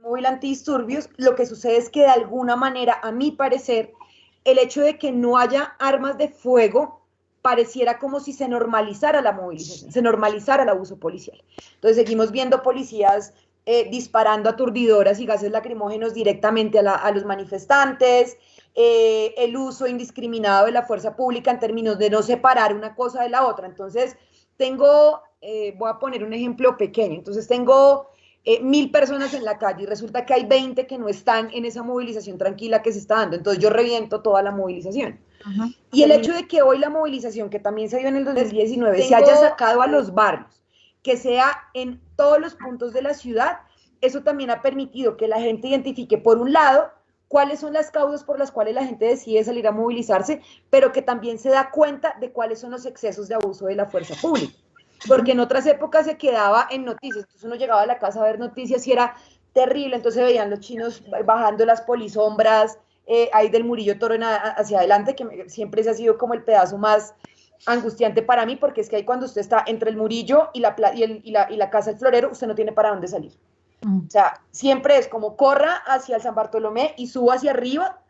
móvil antidisturbios, lo que sucede es que de alguna manera, a mi parecer, el hecho de que no haya armas de fuego pareciera como si se normalizara la movilización, se normalizara el abuso policial. Entonces seguimos viendo policías disparando aturdidoras y gases lacrimógenos directamente a los manifestantes, el uso indiscriminado de la fuerza pública en términos de no separar una cosa de la otra. Entonces voy a poner un ejemplo pequeño, entonces tengo 1000 personas en la calle y resulta que hay 20 que no están en esa movilización tranquila que se está dando, entonces yo reviento toda la movilización. Uh-huh. Y el hecho de que hoy la movilización, que también se dio en el 2019, se haya sacado a los barrios, que sea en todos los puntos de la ciudad, eso también ha permitido que la gente identifique, por un lado, cuáles son las causas por las cuales la gente decide salir a movilizarse, pero que también se da cuenta de cuáles son los excesos de abuso de la fuerza pública. Porque en otras épocas se quedaba en noticias, entonces uno llegaba a la casa a ver noticias y era terrible, entonces veían los chinos bajando las polisombras, ahí del Murillo Toro hacia adelante, que siempre se ha sido como el pedazo más angustiante para mí, porque es que ahí cuando usted está entre el Murillo y la Casa del Florero, usted no tiene para dónde salir. O sea, siempre es como corra hacia el San Bartolomé y suba hacia arriba,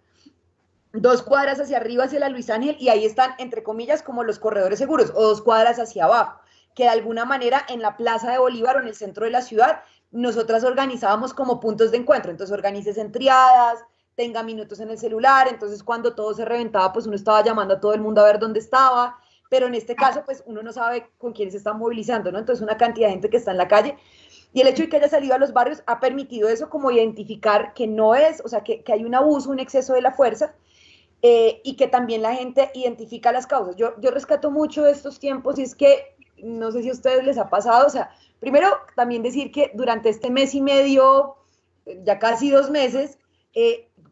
2 cuadras hacia arriba hacia la Luis Ángel, y ahí están, entre comillas, como los corredores seguros, o 2 cuadras hacia abajo, que de alguna manera en la Plaza de Bolívar o en el centro de la ciudad, nosotras organizábamos como puntos de encuentro. Entonces organices triadas, tenga minutos en el celular, entonces cuando todo se reventaba, pues uno estaba llamando a todo el mundo a ver dónde estaba, pero en este caso, pues uno no sabe con quién se está movilizando, ¿no? Entonces una cantidad de gente que está en la calle, y el hecho de que haya salido a los barrios ha permitido eso, como identificar que no es, o sea, que hay un abuso, un exceso de la fuerza, y que también la gente identifica las causas. Yo rescato mucho de estos tiempos, y es que, no sé si a ustedes les ha pasado, o sea, primero también decir que durante este mes y medio, ya casi 2 meses,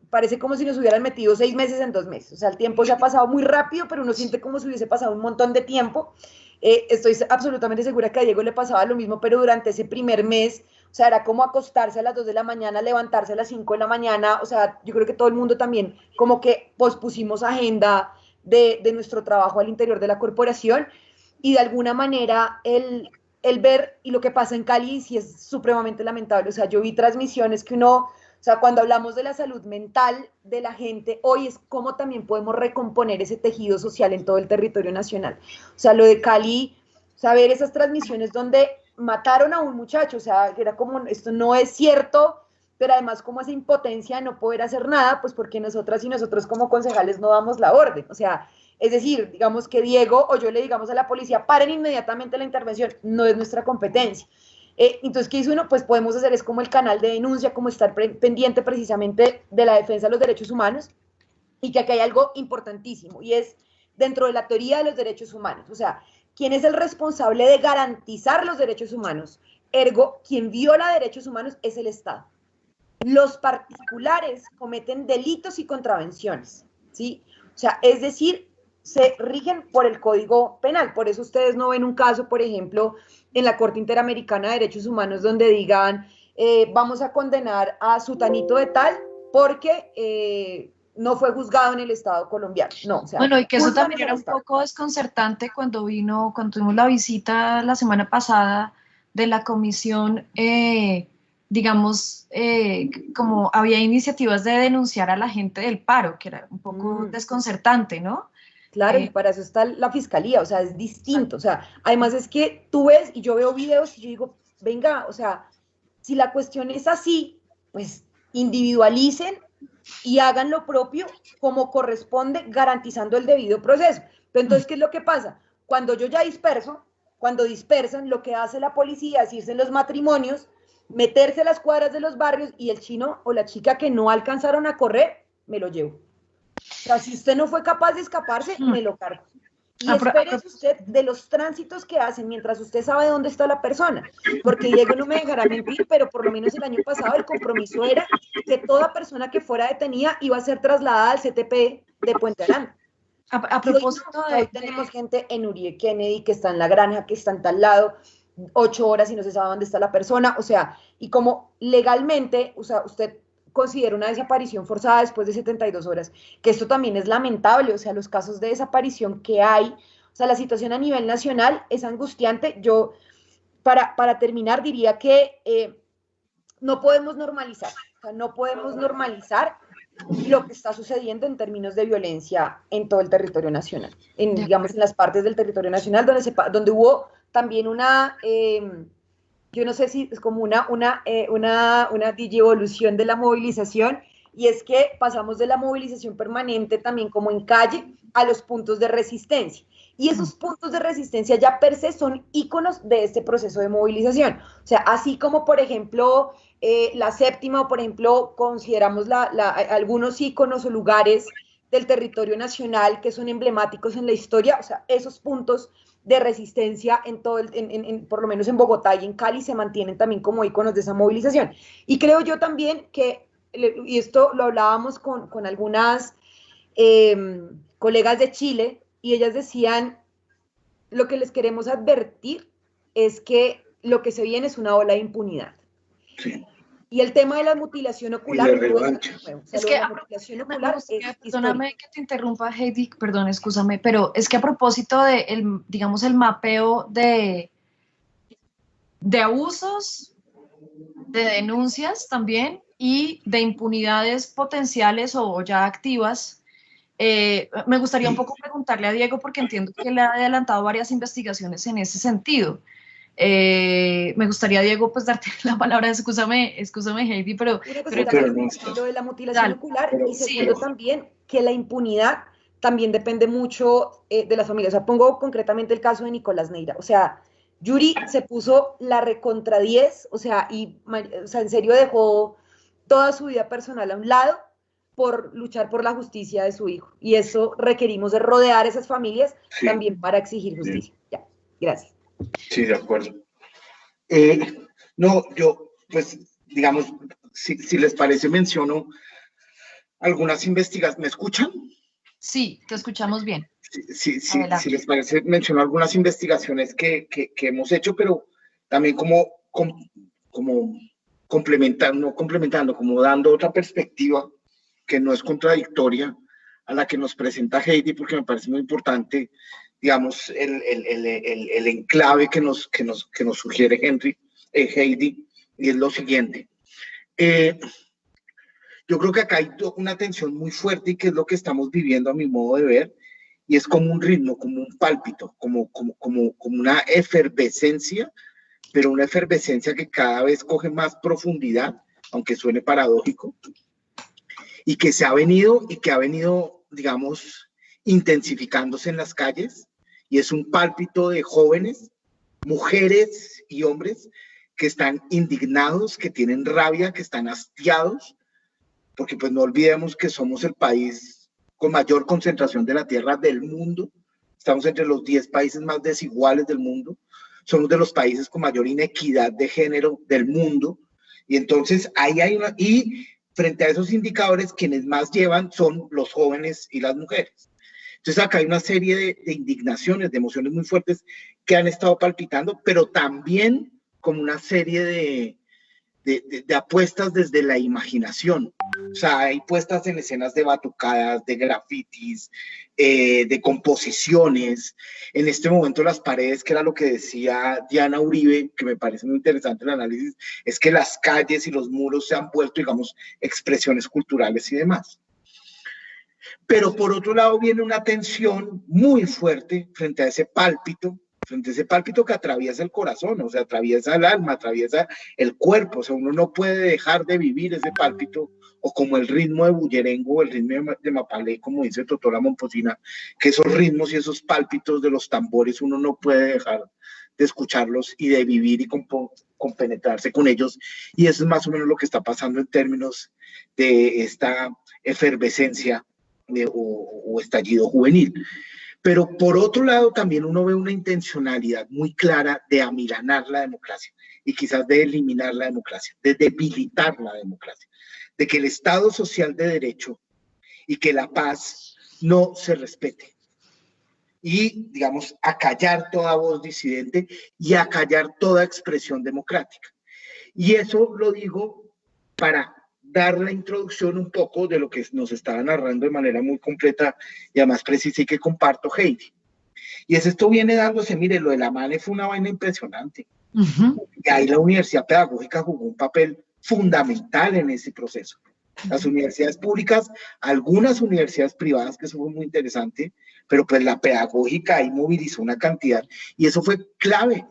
parece como si nos hubieran metido 6 meses en 2 meses. O sea, el tiempo se ha pasado muy rápido, pero uno siente como si hubiese pasado un montón de tiempo. Estoy absolutamente segura que a Diego le pasaba lo mismo, pero durante ese primer mes, o sea, era como acostarse a las 2 de la mañana, levantarse a las 5 de la mañana. O sea, yo creo que todo el mundo también como que pospusimos agenda de nuestro trabajo al interior de la corporación, y de alguna manera el ver, y lo que pasa en Cali sí es supremamente lamentable. O sea, yo vi transmisiones que uno, o sea, cuando hablamos de la salud mental de la gente, hoy es cómo también podemos recomponer ese tejido social en todo el territorio nacional. O sea, lo de Cali, o sea, ver esas transmisiones donde mataron a un muchacho, o sea, que era como, esto no es cierto, pero además como esa impotencia de no poder hacer nada, pues porque nosotras y nosotros como concejales no damos la orden. O sea, es decir, digamos que Diego o yo le digamos a la policía, paren inmediatamente la intervención, no es nuestra competencia. Entonces, ¿qué hizo uno? Pues podemos hacer, es como el canal de denuncia, como estar pendiente precisamente de la defensa de los derechos humanos, y que aquí hay algo importantísimo, y es dentro de la teoría de los derechos humanos. O sea, ¿quién es el responsable de garantizar los derechos humanos? Ergo, quien viola derechos humanos es el Estado. Los particulares cometen delitos y contravenciones, ¿sí? O sea, es decir, se rigen por el Código Penal. Por eso ustedes no ven un caso, por ejemplo, en la Corte Interamericana de Derechos Humanos donde digan, vamos a condenar a sutanito de tal porque no fue juzgado en el Estado colombiano. No, o sea, bueno, y que eso también era un poco desconcertante cuando tuvimos la visita la semana pasada de la comisión, digamos, como había iniciativas de denunciar a la gente del paro, que era un poco desconcertante, ¿no? Claro, y para eso está la fiscalía, o sea, es distinto. O sea, además es que tú ves, y yo veo videos y yo digo, venga, o sea, si la cuestión es así, pues individualicen y hagan lo propio como corresponde, garantizando el debido proceso. Pero entonces, ¿qué es lo que pasa? Cuando yo ya disperso, cuando dispersan, lo que hace la policía es irse en los matrimonios, meterse a las cuadras de los barrios, y el chino o la chica que no alcanzaron a correr, me lo llevo. O sea, si usted no fue capaz de escaparse, me lo cargo. Y espérese usted de los tránsitos que hacen mientras usted sabe dónde está la persona. Porque Diego no me dejará mentir, pero por lo menos el año pasado el compromiso era que toda persona que fuera detenida iba a ser trasladada al CTP de Puente Aranda. A propósito hoy tenemos gente en Uribe Kennedy que está en la granja, que está en tal lado, 8 horas y no se sabe dónde está la persona. O sea, y como legalmente, o sea, usted considera una desaparición forzada después de 72 horas, que esto también es lamentable. O sea, los casos de desaparición que hay, o sea, la situación a nivel nacional es angustiante. Yo, para terminar, diría que no podemos normalizar, o sea, no podemos normalizar lo que está sucediendo en términos de violencia en todo el territorio nacional, digamos, en las partes del territorio nacional donde hubo también una, yo no sé si es como una digievolución de la movilización, y es que pasamos de la movilización permanente también como en calle a los puntos de resistencia. Y esos puntos de resistencia ya per se son íconos de este proceso de movilización. O sea, así como, por ejemplo, la séptima, o por ejemplo, consideramos algunos íconos o lugares del territorio nacional que son emblemáticos en la historia, o sea, esos puntos de resistencia en todo por lo menos en Bogotá y en Cali se mantienen también como íconos de esa movilización. Y creo yo también que, y esto lo hablábamos con algunas colegas de Chile, y ellas decían, lo que les queremos advertir es que lo que se viene es una ola de impunidad. Sí. Y el tema de la mutilación ocular no es nuevo. O sea, es que la mutilación ocular perdóname que te interrumpa, Heidi, perdón, escúchame, pero es que a propósito de digamos, el mapeo de abusos, de denuncias también y de impunidades potenciales o ya activas, me gustaría un poco preguntarle a Diego, porque entiendo que le ha adelantado varias investigaciones en ese sentido. Me gustaría, Diego, pues darte la palabra, escúchame Heidi, pero lo de la mutilación ocular, y segundo también que la impunidad también depende mucho de las familias. O sea, pongo concretamente el caso de Nicolás Neira. O sea, Yuri se puso la recontra 10, o sea, en serio dejó toda su vida personal a un lado por luchar por la justicia de su hijo. Y eso requerimos de rodear esas familias también para exigir justicia. Ya, gracias. Sí, de acuerdo. No, yo, pues, digamos, si les parece, menciono algunas investigaciones. ¿Me escuchan? Sí, te escuchamos bien. Sí, si les parece, menciono algunas investigaciones que hemos hecho, pero también como complementando, como dando otra perspectiva que no es contradictoria a la que nos presenta Heidi, porque me parece muy importante, digamos, el enclave que nos sugiere Heidi, y es lo siguiente. Yo creo que acá hay una tensión muy fuerte, y que es lo que estamos viviendo a mi modo de ver, y es como un ritmo, como un pálpito, como una efervescencia, pero una efervescencia que cada vez coge más profundidad, aunque suene paradójico, y que ha venido, digamos, intensificándose en las calles, y es un pálpito de jóvenes, mujeres y hombres que están indignados, que tienen rabia, que están hastiados, porque pues no olvidemos que somos el país con mayor concentración de la tierra del mundo, estamos entre los 10 países más desiguales del mundo, somos de los países con mayor inequidad de género del mundo, y entonces ahí hay y frente a esos indicadores, quienes más llevan son los jóvenes y las mujeres. Entonces acá hay una serie de indignaciones, de emociones muy fuertes que han estado palpitando, pero también como una serie de apuestas desde la imaginación. O sea, hay puestas en escenas de batucadas, de grafitis, de composiciones. En este momento las paredes, que era lo que decía Diana Uribe, que me parece muy interesante el análisis, es que las calles y los muros se han vuelto, digamos, expresiones culturales y demás. Pero por otro lado viene una tensión muy fuerte frente a ese pálpito que atraviesa el corazón, o sea, atraviesa el alma, atraviesa el cuerpo. O sea, uno no puede dejar de vivir ese pálpito, o como el ritmo de bullerengo o el ritmo de mapalé, como dice Totola Momposina, que esos ritmos y esos pálpitos de los tambores uno no puede dejar de escucharlos y de vivir y compenetrarse con ellos. Y eso es más o menos lo que está pasando en términos de esta efervescencia o estallido juvenil. Pero por otro lado también uno ve una intencionalidad muy clara de amilanar la democracia, y quizás de eliminar la democracia, de debilitar la democracia, de que el Estado social de derecho y que la paz no se respete, y, digamos, acallar toda voz disidente y acallar toda expresión democrática. Y eso lo digo para dar la introducción un poco de lo que nos estaba narrando de manera muy completa y además precisa, y que comparto, Heidi. Y esto viene dándose, mire, lo de la MANE fue una vaina impresionante. Y ahí la Universidad Pedagógica jugó un papel fundamental en ese proceso. Las universidades públicas, algunas universidades privadas, que eso fue muy interesante, pero pues la pedagógica ahí movilizó una cantidad, y eso fue clave,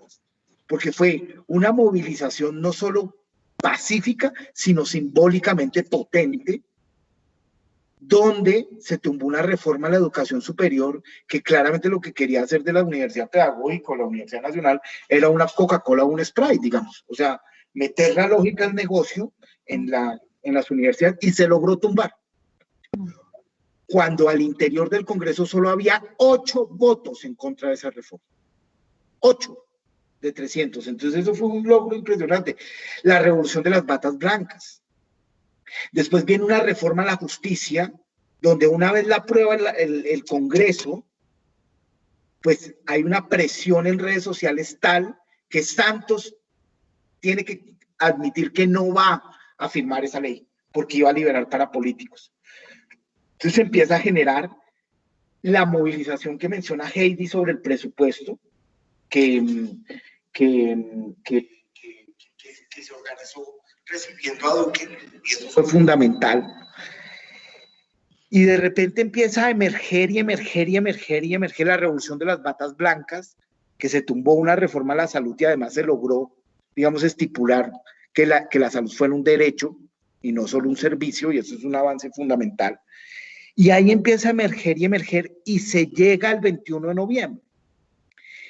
porque fue una movilización no solo pacífica, sino simbólicamente potente, donde se tumbó una reforma a la educación superior que claramente lo que quería hacer de la Universidad Pedagógica o la Universidad Nacional era una Coca-Cola o un Sprite, digamos. O sea, meter la lógica del negocio en las universidades, y se logró tumbar. Cuando al interior del Congreso solo había 8 votos en contra de esa reforma. 8 de 300. Entonces eso fue un logro impresionante. La revolución de las batas blancas. Después viene una reforma a la justicia, donde una vez la aprueba el Congreso, pues hay una presión en redes sociales tal que Santos tiene que admitir que no va a firmar esa ley, porque iba a liberar parapolíticos. Entonces empieza a generar la movilización que menciona Heidi sobre el presupuesto, que se organizó recibiendo a Duque, y eso fue fundamental. Y de repente empieza a emerger la revolución de las batas blancas, que se tumbó una reforma a la salud y además se logró, digamos, estipular que la salud fuera un derecho y no solo un servicio, y eso es un avance fundamental. Y ahí empieza a emerger y se llega al 21 de noviembre.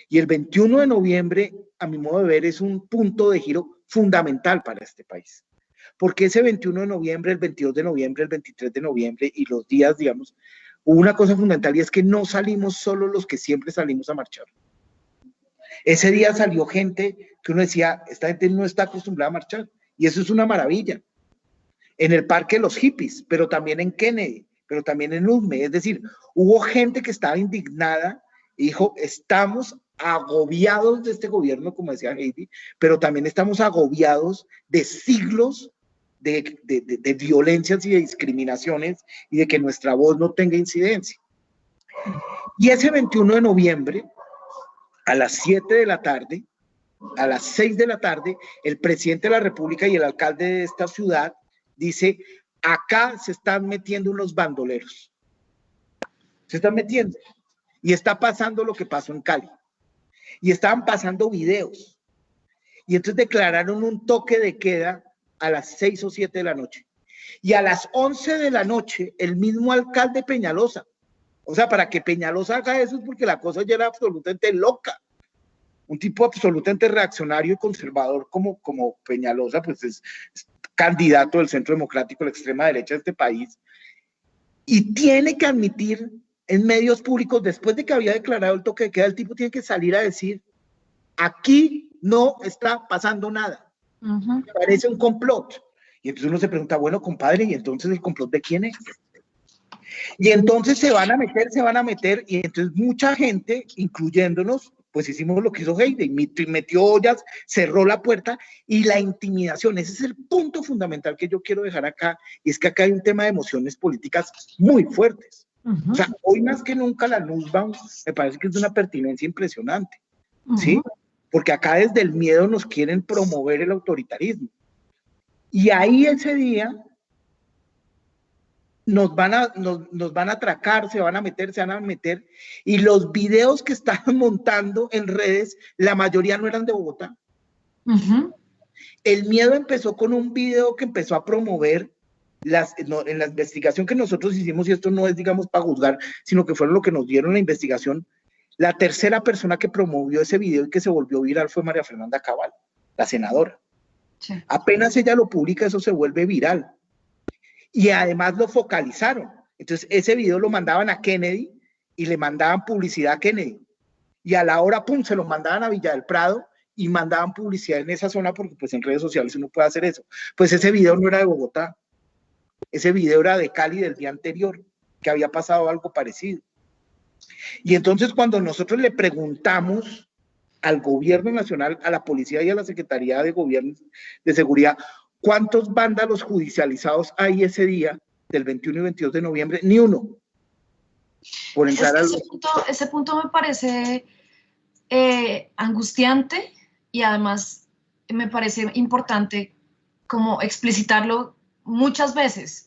Y el 21 de noviembre, a mi modo de ver, es un punto de giro fundamental para este país. Porque ese 21 de noviembre, el 22 de noviembre, el 23 de noviembre y los días, digamos, hubo una cosa fundamental, y es que no salimos solo los que siempre salimos a marchar. Ese día salió gente que uno decía, esta gente no está acostumbrada a marchar, y eso es una maravilla. En el Parque de los Hippies, pero también en Kennedy, pero también en UME, es decir, hubo gente que estaba indignada y dijo, estamos agobiados de este gobierno, como decía Heidi, pero también estamos agobiados de siglos de violencias y de discriminaciones, y de que nuestra voz no tenga incidencia. Y ese 21 de noviembre, a las 7 de la tarde, a las 6 de la tarde, el presidente de la República y el alcalde de esta ciudad dice, acá se están metiendo unos bandoleros. Se están metiendo. Y está pasando lo que pasó en Cali. Y estaban pasando videos. Y entonces declararon un toque de queda a las 6 o 7 de la noche. Y a las 11 de la noche, el mismo alcalde Peñalosa, o sea, para que Peñalosa haga eso es porque la cosa ya era absolutamente loca. Un tipo absolutamente reaccionario y conservador como Peñalosa, pues es candidato del Centro Democrático, la extrema derecha de este país, y tiene que admitir en medios públicos, después de que había declarado el toque de queda, el tipo tiene que salir a decir, aquí no está pasando nada. Parece un complot. Y entonces uno se pregunta, bueno, compadre, ¿y entonces el complot de quién es? Y entonces se van a meter, y entonces mucha gente, incluyéndonos, pues hicimos lo que hizo Heidi, metió ollas, cerró la puerta, y la intimidación, ese es el punto fundamental que yo quiero dejar acá, y es que acá hay un tema de emociones políticas muy fuertes. O sea, hoy más que nunca la Nussbaum me parece que es de una pertinencia impresionante, ¿sí? Porque acá desde el miedo nos quieren promover el autoritarismo. Y ahí ese día nos van a atracar, se van a meter, y los videos que estaban montando en redes, la mayoría no eran de Bogotá. El miedo empezó con un video que empezó a promover en la investigación que nosotros hicimos, y esto no es, digamos, para juzgar, sino que fueron lo que nos dieron la investigación. La tercera persona que promovió ese video y que se volvió viral fue María Fernanda Cabal, la senadora. Sí. Apenas ella lo publica, eso se vuelve viral. Y además lo focalizaron. Entonces ese video lo mandaban a Kennedy y le mandaban publicidad a Kennedy. Y a la hora, pum, se lo mandaban a Villa del Prado y mandaban publicidad en esa zona, porque pues en redes sociales uno puede hacer eso. Pues ese video no era de Bogotá. Ese video era de Cali del día anterior, que había pasado algo parecido. Y entonces cuando nosotros le preguntamos al gobierno nacional, a la policía y a la Secretaría de Gobierno de Seguridad, ¿cuántos vándalos judicializados hay ese día del 21 y 22 de noviembre? Ni uno. Por entrar ese punto me parece angustiante, y además me parece importante como explicitarlo muchas veces.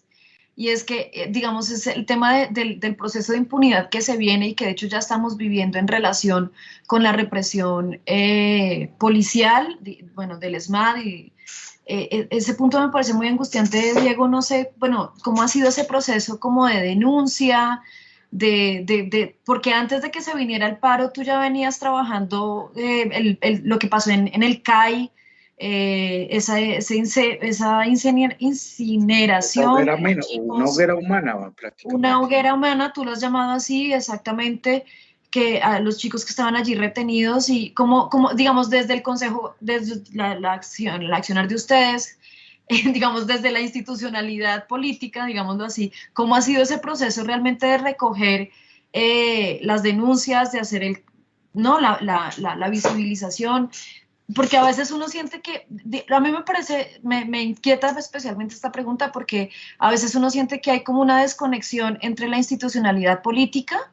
Y es que, digamos, es el tema del proceso de impunidad que se viene y que de hecho ya estamos viviendo en relación con la represión policial, bueno, del ESMAD. Ese punto me parece muy angustiante, Diego. No sé, bueno, cómo ha sido ese proceso como de denuncia, porque antes de que se viniera el paro, tú ya venías trabajando lo que pasó en el CAI, esa incineración. Una hoguera humana, prácticamente. Una hoguera humana, tú lo has llamado así, exactamente, que a los chicos que estaban allí retenidos y como digamos, desde el consejo, desde la accionar de ustedes, digamos, desde la institucionalidad política, digámoslo así, ¿cómo ha sido ese proceso realmente de recoger las denuncias, de hacer la visibilización? Porque a veces uno siente que, a mí me parece, me inquieta especialmente esta pregunta, porque a veces uno siente que hay como una desconexión entre la institucionalidad política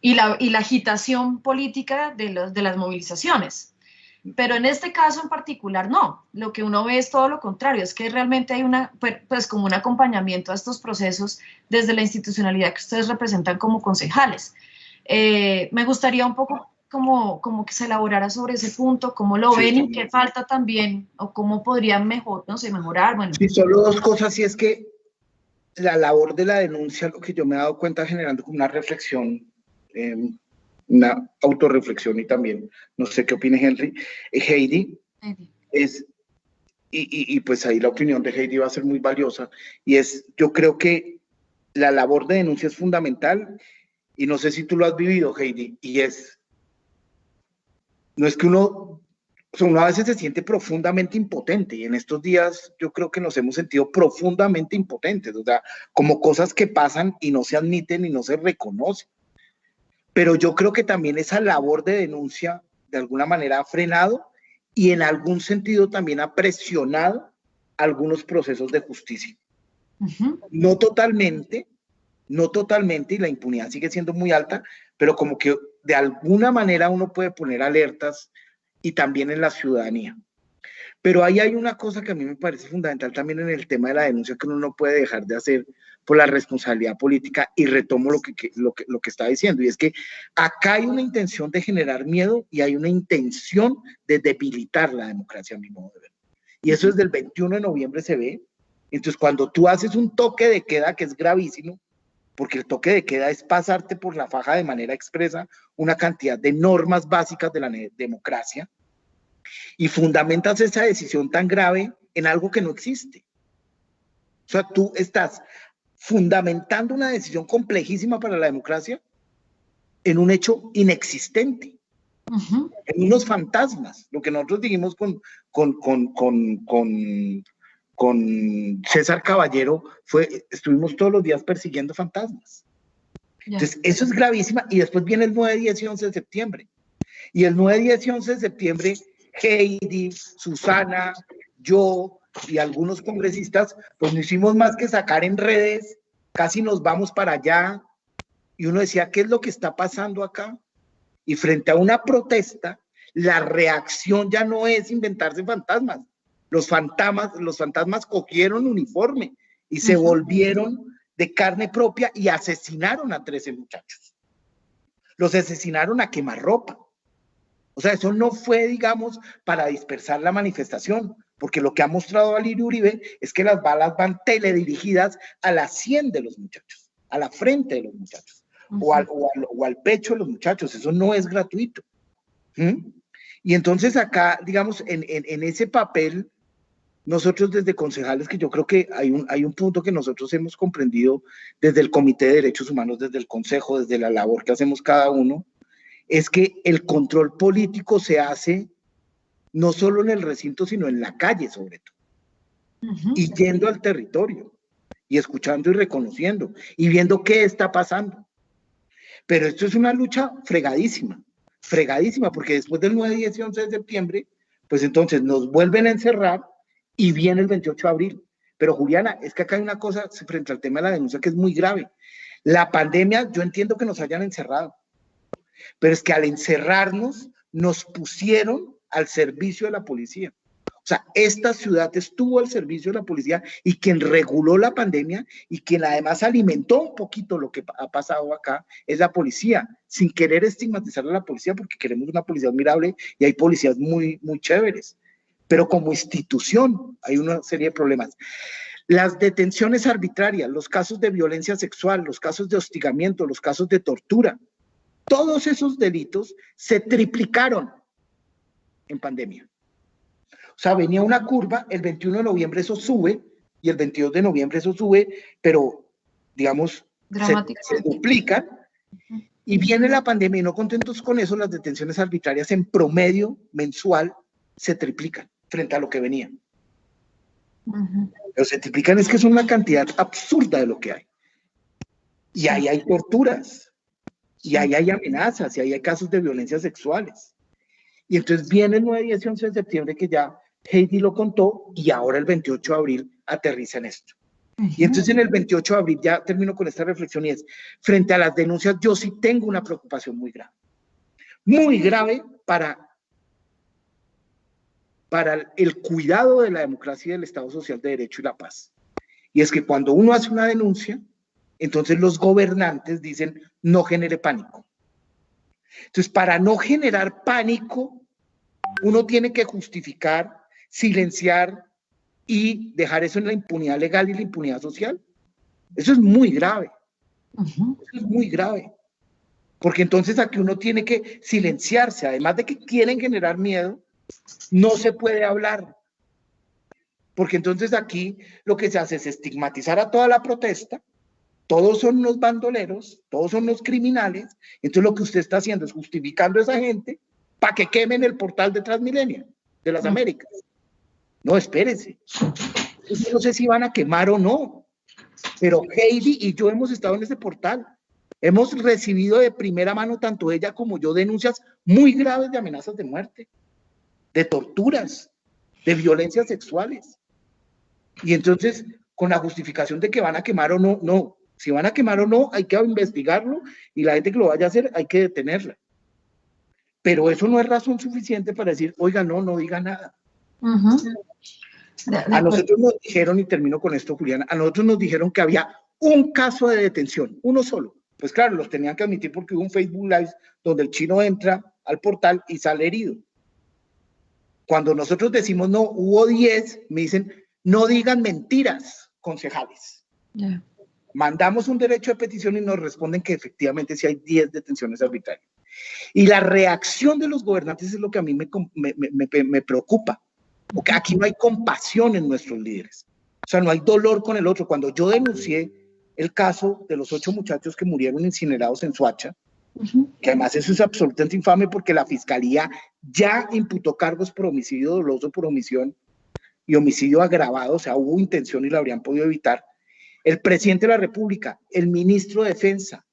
y la agitación política de las movilizaciones. Pero en este caso en particular no, lo que uno ve es todo lo contrario, es que realmente hay pues como un acompañamiento a estos procesos desde la institucionalidad que ustedes representan como concejales. Me gustaría un poco como que se elaborara sobre ese punto, cómo lo ven y qué falta también, o cómo podrían mejorar. Bueno. Sí, solo dos cosas, y es que la labor de la denuncia, lo que yo me he dado cuenta generando como una reflexión, una autorreflexión, y también, no sé qué opine Heidi, es, y pues ahí la opinión de Heidi va a ser muy valiosa, y es, yo creo que la labor de denuncia es fundamental, y no sé si tú lo has vivido, Heidi, y es, no es que uno a veces se siente profundamente impotente, y en estos días yo creo que nos hemos sentido profundamente impotentes, o sea, como cosas que pasan y no se admiten y no se reconocen. Pero yo creo que también esa labor de denuncia de alguna manera ha frenado y en algún sentido también ha presionado algunos procesos de justicia. No totalmente, y la impunidad sigue siendo muy alta, pero como que de alguna manera uno puede poner alertas, y también en la ciudadanía. Pero ahí hay una cosa que a mí me parece fundamental también en el tema de la denuncia, que uno no puede dejar de hacer por la responsabilidad política, y retomo lo que está diciendo, y es que acá hay una intención de generar miedo y hay una intención de debilitar la democracia, a mi modo de ver. Y eso desde el 21 de noviembre se ve. Entonces, cuando tú haces un toque de queda, que es gravísimo, porque el toque de queda es pasarte por la faja de manera expresa una cantidad de normas básicas de la democracia, y fundamentas esa decisión tan grave en algo que no existe. O sea, tú estás fundamentando una decisión complejísima para la democracia en un hecho inexistente, en unos fantasmas. Lo que nosotros dijimos con César Caballero fue, estuvimos todos los días persiguiendo fantasmas. Entonces, eso es gravísima, y después viene el 9, 10 y 11 de septiembre. Y el 9, 10 y 11 de septiembre, Heidi, Susana, yo y algunos congresistas, pues no hicimos más que sacar en redes, casi nos vamos para allá, y uno decía, ¿qué es lo que está pasando acá? Y frente a una protesta, la reacción ya no es inventarse fantasmas. Los fantasmas cogieron uniforme y se volvieron de carne propia y asesinaron a 13 muchachos. Los asesinaron a quemarropa. O sea, eso no fue, digamos, para dispersar la manifestación, porque lo que ha mostrado Alirio Uribe es que las balas van teledirigidas a la sien de los muchachos, a la frente de los muchachos, o al pecho de los muchachos. Eso no es gratuito. Y entonces acá, digamos, en ese papel, nosotros desde concejales, que yo creo que hay un punto que nosotros hemos comprendido desde el Comité de Derechos Humanos, desde el Consejo, desde la labor que hacemos cada uno, es que el control político se hace no solo en el recinto, sino en la calle sobre todo, y yendo al territorio, y escuchando y reconociendo, y viendo qué está pasando. Pero esto es una lucha fregadísima, porque después del 9, 10 y 11 de septiembre, pues entonces nos vuelven a encerrar, y viene el 28 de abril. Pero Juliana, es que acá hay una cosa frente al tema de la denuncia que es muy grave. La pandemia, yo entiendo que nos hayan encerrado, pero es que al encerrarnos nos pusieron al servicio de la policía. O sea, esta ciudad estuvo al servicio de la policía y quien reguló la pandemia y quien además alimentó un poquito lo que ha pasado acá es la policía, sin querer estigmatizar a la policía porque queremos una policía admirable y hay policías muy, muy chéveres. Pero como institución hay una serie de problemas. Las detenciones arbitrarias, los casos de violencia sexual, los casos de hostigamiento, los casos de tortura, todos esos delitos se triplicaron en pandemia. O sea, venía una curva, el 21 de noviembre eso sube, y el 22 de noviembre eso sube, pero, digamos, se duplican, y viene la pandemia, y no contentos con eso, las detenciones arbitrarias en promedio mensual se triplican frente a lo que venía. Pero se triplican es que es una cantidad absurda de lo que hay. Y ahí hay torturas, y ahí hay amenazas, y ahí hay casos de violencias sexuales. Y entonces viene el 9, 10 y 11 de septiembre que ya Heidi lo contó y ahora el 28 de abril aterriza en esto. Y entonces en el 28 de abril ya termino con esta reflexión y es, frente a las denuncias yo sí tengo una preocupación muy grave para el cuidado de la democracia y del Estado Social de Derecho y la paz. Y es que cuando uno hace una denuncia, entonces los gobernantes dicen no genere pánico. Entonces para no generar pánico, uno tiene que justificar, silenciar y dejar eso en la impunidad legal y la impunidad social. Eso es muy grave. Eso es muy grave. Porque entonces aquí uno tiene que silenciarse, además de que quieren generar miedo, no se puede hablar. Porque entonces aquí lo que se hace es estigmatizar a toda la protesta, todos son los bandoleros, todos son los criminales, entonces lo que usted está haciendo es justificando a esa gente para que quemen el portal de Transmilenio, de las Américas. No, espérense. Yo no sé si van a quemar o no, pero Heidi y yo hemos estado en ese portal. Hemos recibido de primera mano, tanto ella como yo, denuncias muy graves de amenazas de muerte, de torturas, de violencias sexuales. Y entonces, con la justificación de que van a quemar o no, no. Si van a quemar o no, hay que investigarlo y la gente que lo vaya a hacer hay que detenerla. Pero eso no es razón suficiente para decir, oiga, no diga nada. A nosotros nos dijeron, y termino con esto, Juliana, a nosotros nos dijeron que había un caso de detención, uno solo. Pues claro, los tenían que admitir porque hubo un Facebook Live donde el chino entra al portal y sale herido. Cuando nosotros decimos no, hubo 10, me dicen, no digan mentiras, concejales. Mandamos un derecho de petición y nos responden que efectivamente sí hay 10 detenciones arbitrarias. Y la reacción de los gobernantes es lo que a mí me preocupa. Porque aquí no hay compasión en nuestros líderes. O sea, no hay dolor con el otro. Cuando yo denuncié el caso de los 8 muchachos que murieron incinerados en Soacha, que además eso es absolutamente infame porque la fiscalía ya imputó cargos por homicidio doloso, por omisión y homicidio agravado, o sea, hubo intención y lo habrían podido evitar. El presidente de la República, el ministro de Defensa,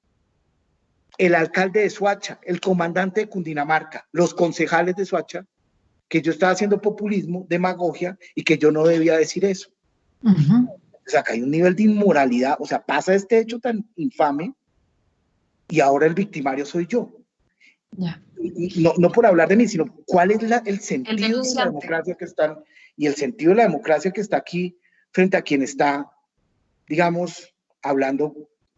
el alcalde de Soacha, el comandante de Cundinamarca, los concejales de Soacha, que yo estaba haciendo populismo, demagogia, y que yo no debía decir eso. O sea, que hay un nivel de inmoralidad, o sea, pasa este hecho tan infame, y ahora el victimario soy yo. No por hablar de mí, sino cuál es el sentido de la democracia que está, y el sentido de la democracia que está aquí, frente a quien está, digamos, hablando,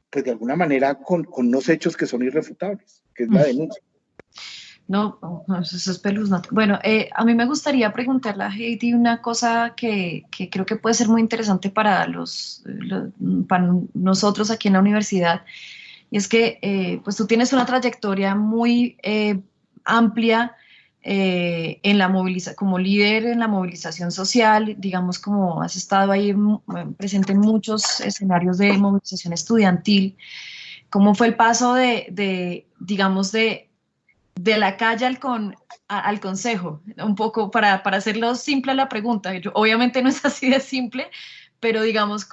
pues de alguna manera, con unos hechos que son irrefutables, que es la denuncia. No, eso es espeluznante. Bueno, a mí me gustaría preguntarle a Heidi una cosa que creo que puede ser muy interesante para para nosotros aquí en la universidad, y es que pues tú tienes una trayectoria muy amplia en la como líder en la movilización social, digamos, como has estado ahí presente en muchos escenarios de movilización estudiantil. ¿Cómo fue el paso digamos, de la calle al consejo? Un poco para hacerlo simple la pregunta. Obviamente no es así de simple, pero digamos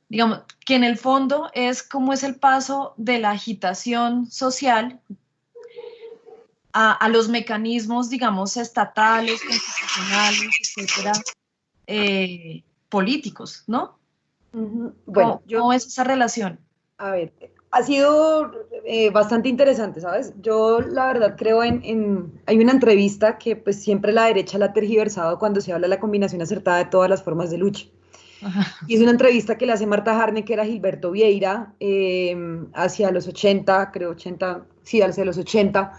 digamos que en el fondo es cómo es el paso de la agitación social a los mecanismos, digamos, estatales, constitucionales, etcétera, políticos, ¿no? Bueno, ¿Cómo es esa relación? A ver, Ha sido bastante interesante, ¿sabes? Yo la verdad creo hay una entrevista que pues siempre la derecha la ha tergiversado cuando se habla de la combinación acertada de todas las formas de lucha. Ajá. Y es una entrevista que le hace Marta Harnecker a Gilberto Vieira hacia los 80, creo 80, sí, hacia los 80,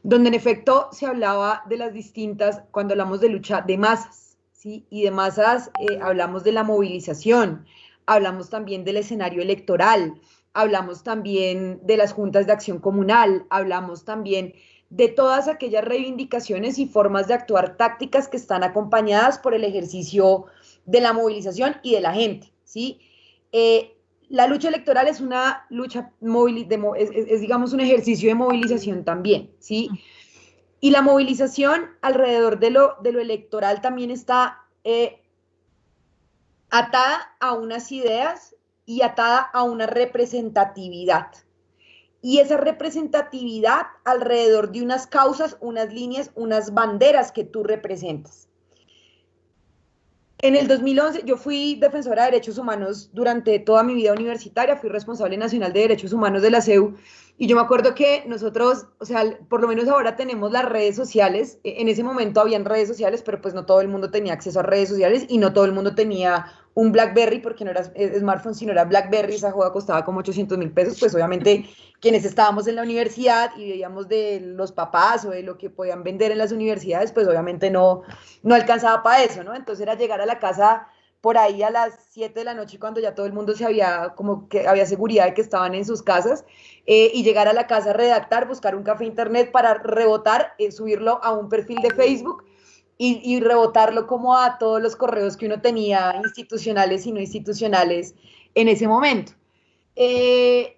donde en efecto se hablaba de las distintas, cuando hablamos de lucha de masas, ¿sí? Y de masas hablamos de la movilización, hablamos también del escenario electoral, hablamos también de las juntas de acción comunal, hablamos también de todas aquellas reivindicaciones y formas de actuar tácticas que están acompañadas por el ejercicio de la movilización y de la gente, ¿sí? La lucha electoral es una lucha, digamos, un ejercicio de movilización también, ¿sí? Y la movilización alrededor de lo electoral también está atada a unas ideas y atada a una representatividad. Y esa representatividad alrededor de unas causas, unas líneas, unas banderas que tú representas. En el 2011 yo fui defensora de derechos humanos durante toda mi vida universitaria, fui responsable nacional de derechos humanos de la CEU y yo me acuerdo que nosotros, o sea, por lo menos ahora tenemos las redes sociales, en ese momento habían redes sociales, pero pues no todo el mundo tenía acceso a redes sociales y no todo el mundo tenía un BlackBerry, porque no era smartphone, sino era BlackBerry, esa joda costaba como 800.000 pesos, pues obviamente quienes estábamos en la universidad y veíamos de los papás o de lo que podían vender en las universidades, pues obviamente no alcanzaba para eso, ¿no? Entonces era llegar a la casa por ahí a las 7 de la noche cuando ya todo el mundo se había, como que había seguridad de que estaban en sus casas, y llegar a la casa, redactar, buscar un café internet para rebotar, subirlo a un perfil de Facebook y rebotarlo como a todos los correos que uno tenía, institucionales y no institucionales, en ese momento. Y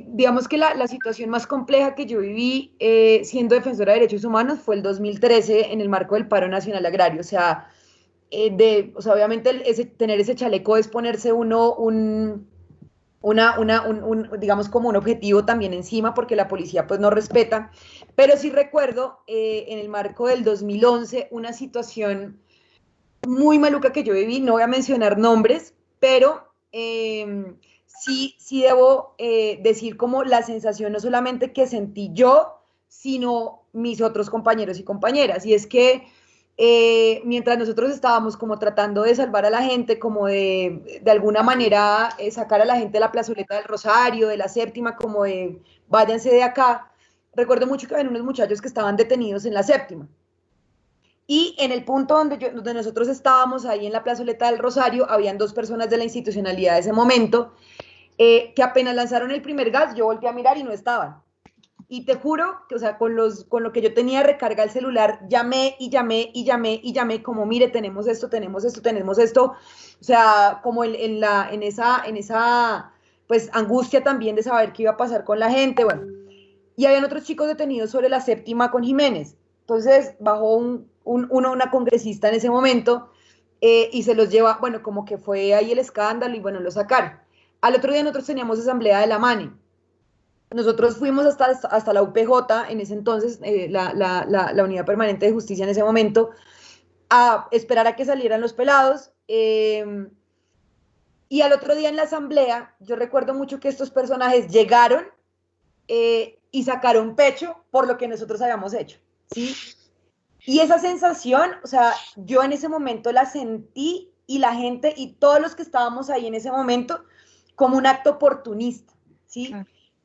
digamos que la situación más compleja que yo viví siendo defensora de derechos humanos fue el 2013 en el marco del paro nacional agrario. O sea, obviamente tener ese chaleco es ponerse uno digamos como un objetivo también encima porque la policía pues no respeta. Pero sí recuerdo en el marco del 2011 una situación muy maluca que yo viví, no voy a mencionar nombres, pero sí debo decir como la sensación no solamente que sentí yo, sino mis otros compañeros y compañeras. Y es que mientras nosotros estábamos como tratando de salvar a la gente, como de alguna manera sacar a la gente de la plazoleta del Rosario, de la Séptima, como de váyanse de acá, recuerdo mucho que había unos muchachos que estaban detenidos en la Séptima. Y en el punto donde nosotros estábamos, ahí en la plazoleta del Rosario, habían dos personas de la institucionalidad de ese momento, que apenas lanzaron el primer gas, yo volteé a mirar y no estaban. Y te juro que, o sea, con lo que yo tenía recarga el celular, llamé y llamé y llamé y llamé, como mire, tenemos esto, tenemos esto, tenemos esto. O sea, como en esa, pues, angustia también de saber qué iba a pasar con la gente, bueno. Y habían otros chicos detenidos sobre la Séptima con Jiménez. Entonces bajó una congresista en ese momento y se los lleva, bueno, como que fue ahí el escándalo y bueno, lo sacaron. Al otro día nosotros teníamos asamblea de la MANE. Nosotros fuimos hasta la UPJ, en ese entonces, la Unidad Permanente de Justicia en ese momento, a esperar a que salieran los pelados. Y al otro día en la asamblea, yo recuerdo mucho que estos personajes llegaron y sacaron pecho por lo que nosotros habíamos hecho, ¿sí? Y esa sensación, o sea, yo en ese momento la sentí y la gente y todos los que estábamos ahí en ese momento como un acto oportunista, ¿sí?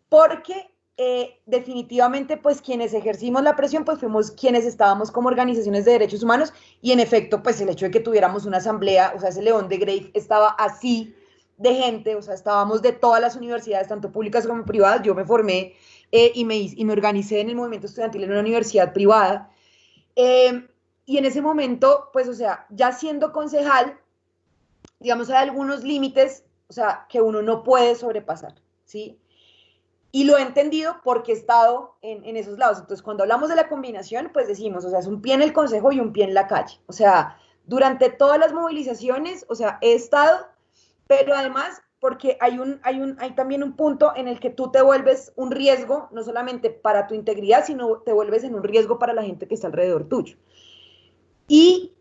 Porque definitivamente, pues quienes ejercimos la presión, pues fuimos quienes estábamos como organizaciones de derechos humanos y en efecto, pues el hecho de que tuviéramos una asamblea, o sea, ese León de Grave estaba así de gente, o sea, estábamos de todas las universidades, tanto públicas como privadas, yo me formé y me organicé en el movimiento estudiantil en una universidad privada, y en ese momento, pues, o sea, ya siendo concejal, digamos, hay algunos límites, o sea, que uno no puede sobrepasar, ¿sí? Y lo he entendido porque he estado en esos lados. Entonces, cuando hablamos de la combinación, pues decimos, o sea, es un pie en el consejo y un pie en la calle. O sea, durante todas las movilizaciones, o sea, he estado, pero además porque hay también un punto en el que tú te vuelves un riesgo, no solamente para tu integridad, sino te vuelves en un riesgo para la gente que está alrededor tuyo. Y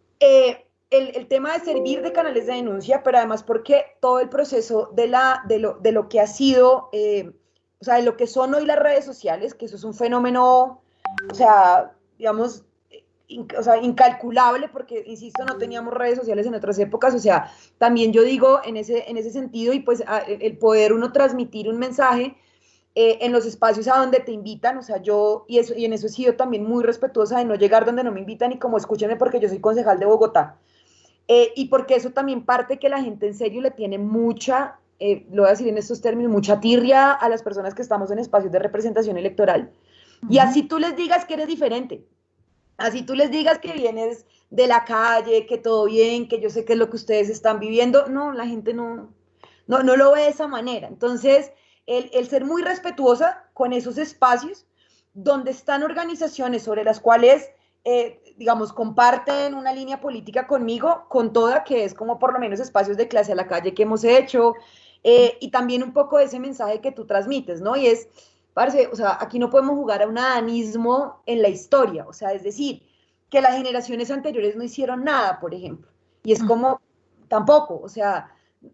el tema de servir de canales de denuncia, pero además porque todo el proceso de lo que ha sido, o sea, de lo que son hoy las redes sociales, que eso es un fenómeno, o sea, digamos, o sea, incalculable, porque, insisto, no teníamos redes sociales en otras épocas, o sea, también yo digo en ese sentido, y pues el poder uno transmitir un mensaje en los espacios a donde te invitan, o sea, y en eso he sido también muy respetuosa de no llegar donde no me invitan y como escúchenme porque yo soy concejal de Bogotá. Y porque eso también parte que la gente en serio le tiene mucha, lo voy a decir en estos términos, mucha tirria a las personas que estamos en espacios de representación electoral. Y así tú les digas que eres diferente, así tú les digas que vienes de la calle, que todo bien, que yo sé qué es lo que ustedes están viviendo, no, la gente no lo ve de esa manera. Entonces, el ser muy respetuosa con esos espacios donde están organizaciones sobre las cuales digamos, comparten una línea política conmigo, con toda, que es como por lo menos espacios de clase a la calle que hemos hecho, y también un poco ese mensaje que tú transmites, ¿no? Y es, parce, o sea, aquí no podemos jugar a un adanismo en la historia, o sea, es decir, que las generaciones anteriores no hicieron nada, por ejemplo, y es como, tampoco, o sea,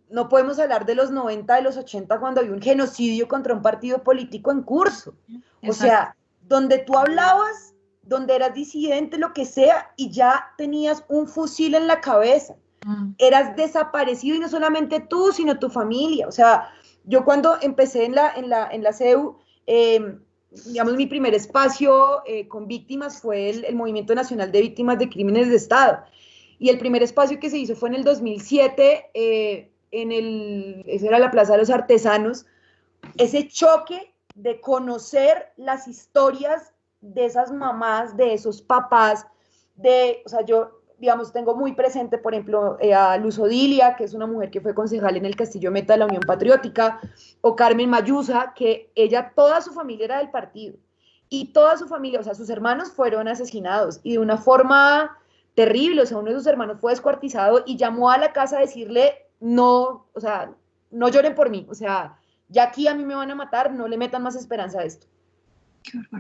no podemos hablar de los 90, de los 80, cuando había un genocidio contra un partido político en curso, o sea, donde tú hablabas, donde eras disidente, lo que sea, y ya tenías un fusil en la cabeza. Eras desaparecido, y no solamente tú, sino tu familia. O sea, yo cuando empecé en la CEU, digamos, mi primer espacio con víctimas fue el Movimiento Nacional de Víctimas de Crímenes de Estado. Y el primer espacio que se hizo fue en el 2007, esa era la Plaza de los Artesanos. Ese choque de conocer las historias de esas mamás, de esos papás, o sea, yo, digamos, tengo muy presente, por ejemplo, a Luz Odilia, que es una mujer que fue concejal en el Castillo Meta de la Unión Patriótica, o Carmen Mayusa, que ella, toda su familia era del partido, y toda su familia, o sea, sus hermanos fueron asesinados, y de una forma terrible, o sea, uno de sus hermanos fue descuartizado y llamó a la casa a decirle, no, o sea, no lloren por mí, o sea, ya aquí a mí me van a matar, no le metan más esperanza a esto.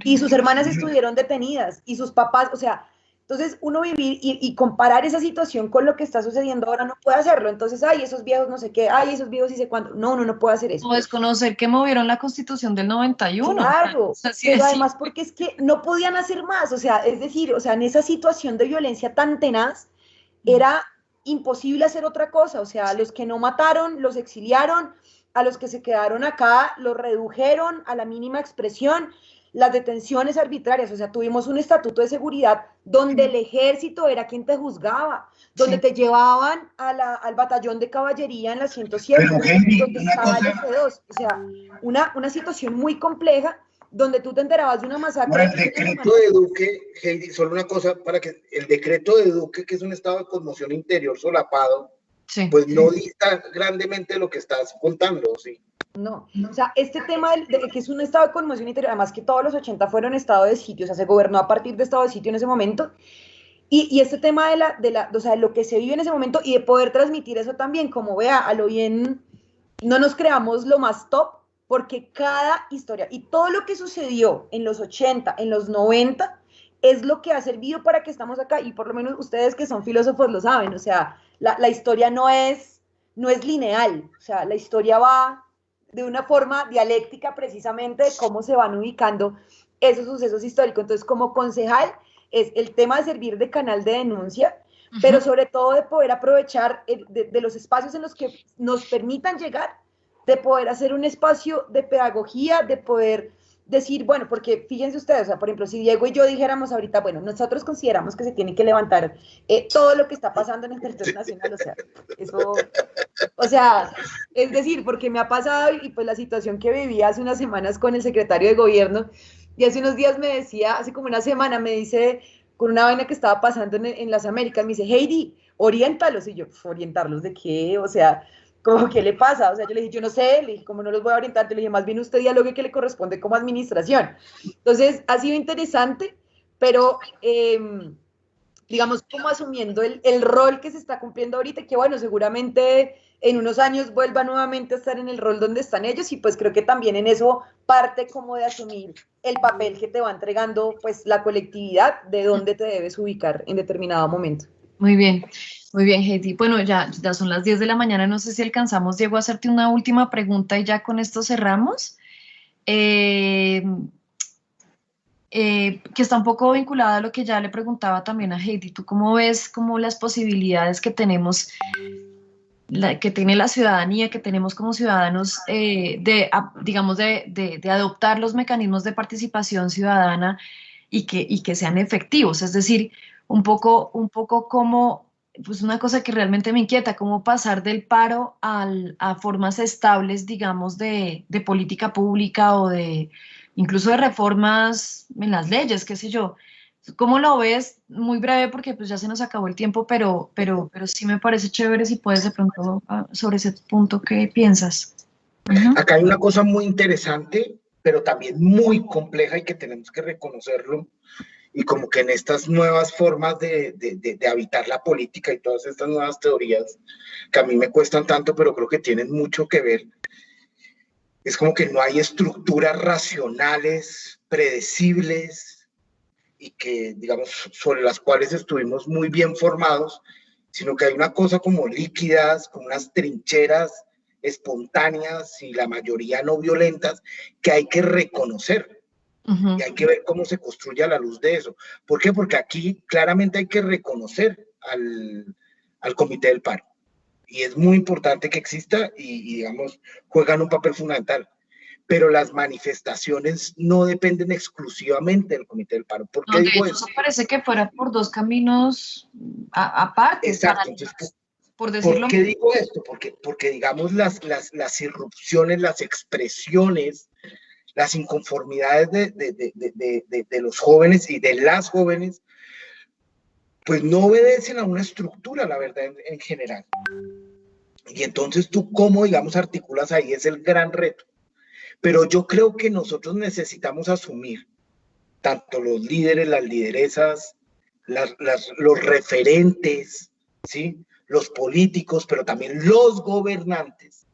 Y sus hermanas estuvieron detenidas, y sus papás, o sea, entonces uno vivir y comparar esa situación con lo que está sucediendo ahora no puede hacerlo. Entonces, ay, esos viejos no sé qué, ay, esos viejos sí sé cuánto. No, uno no puede hacer eso. O desconocer que movieron la Constitución del 91. Claro, o sea, sí, pero sí. además porque es que no podían hacer más, o sea, es decir, o sea, en esa situación de violencia tan tenaz, era imposible hacer otra cosa, o sea, a los que no mataron, los exiliaron, a los que se quedaron acá, los redujeron a la mínima expresión, las detenciones arbitrarias, o sea, tuvimos un estatuto de seguridad donde el ejército era quien te juzgaba, donde te llevaban al batallón de caballería en la 107, donde estaba el F2, o sea, una situación muy compleja, donde tú te enterabas de una masacre. Ahora, el decreto de Duque, Heidi, solo una cosa, para que el decreto de Duque, que es un estado de conmoción interior solapado, pues no dista grandemente de lo que estás contando, ¿sí? No, o sea, este tema de que es un estado de conmoción interior, además que todos los 80 fueron estado de sitio, o sea, se gobernó a partir de estado de sitio en ese momento, y este tema o sea, de lo que se vive en ese momento y de poder transmitir eso también, como vea, a lo bien, no nos creamos lo más top, porque cada historia y todo lo que sucedió en los 80, en los 90, es lo que ha servido para que estamos acá, y por lo menos ustedes que son filósofos lo saben, o sea, la historia no es lineal, o sea, la historia va de una forma dialéctica precisamente de cómo se van ubicando esos sucesos históricos. Entonces, como concejal, es el tema de servir de canal de denuncia, pero sobre todo de poder aprovechar de los espacios en los que nos permitan llegar, de poder hacer un espacio de pedagogía, de poder decir, bueno, porque fíjense ustedes, o sea, por ejemplo, si Diego y yo dijéramos ahorita, bueno, nosotros consideramos que se tiene que levantar todo lo que está pasando en el territorio nacional, o sea, eso, o sea, es decir, porque me ha pasado, y pues la situación que viví hace unas semanas con el secretario de gobierno, y hace unos días me decía, hace como una semana, me dice, con una vaina que estaba pasando en las Américas, me dice, Heidi, oriéntalos, y yo, ¿orientarlos de qué? O sea, como, ¿qué le pasa? O sea, yo le dije, yo no sé, le dije, como no los voy a orientar, yo le dije, más bien usted dialogue que le corresponde como administración. Entonces, ha sido interesante, pero digamos, como asumiendo el rol que se está cumpliendo ahorita, que bueno, seguramente en unos años vuelva nuevamente a estar en el rol donde están ellos, y pues creo que también en eso parte como de asumir el papel que te va entregando pues la colectividad de dónde te debes ubicar en determinado momento. Muy bien, muy bien, Heidi. Bueno, ya son las 10 de la mañana, no sé si alcanzamos, Diego, a hacerte una última pregunta y ya con esto cerramos. Eh, que está un poco vinculada a lo que ya le preguntaba también a Heidi. ¿Tú cómo ves como las posibilidades que tenemos, que tiene la ciudadanía, que tenemos como ciudadanos, digamos, de adoptar los mecanismos de participación ciudadana y que sean efectivos? Es decir, un poco como, pues una cosa que realmente me inquieta, cómo pasar del paro a formas estables, digamos, de política pública o de incluso de reformas en las leyes, qué sé yo. ¿Cómo lo ves? Muy breve porque pues ya se nos acabó el tiempo, pero sí me parece chévere si puedes de pronto sobre ese punto, ¿qué piensas? Ujú. Acá hay una cosa muy interesante, pero también muy compleja y que tenemos que reconocerlo. Y como que en estas nuevas formas de habitar la política y todas estas nuevas teorías que a mí me cuestan tanto, pero creo que tienen mucho que ver, es como que no hay estructuras racionales, predecibles y que, digamos, sobre las cuales estuvimos muy bien formados, sino que hay una cosa como líquidas, como unas trincheras espontáneas y la mayoría no violentas que hay que reconocer. Y Ujú. hay que ver cómo se construye a la luz de eso. ¿Por qué? Porque aquí claramente hay que reconocer al Comité del Paro. Y es muy importante que exista y, digamos, juegan un papel fundamental. Pero las manifestaciones no dependen exclusivamente del Comité del Paro. ¿Por No, qué de digo hecho, eso? eso parece que fuera por dos caminos aparte, Exacto. Entonces, paralelos, por ¿por decirlo. qué digo esto? Porque digamos, las irrupciones, las expresiones, las inconformidades de los jóvenes y de las jóvenes, pues no obedecen a una estructura, la verdad, en general. Y entonces tú cómo, digamos, articulas ahí es el gran reto. Pero yo creo que nosotros necesitamos asumir, tanto los líderes, las lideresas, los referentes, ¿sí? Los políticos, pero también los gobernantes,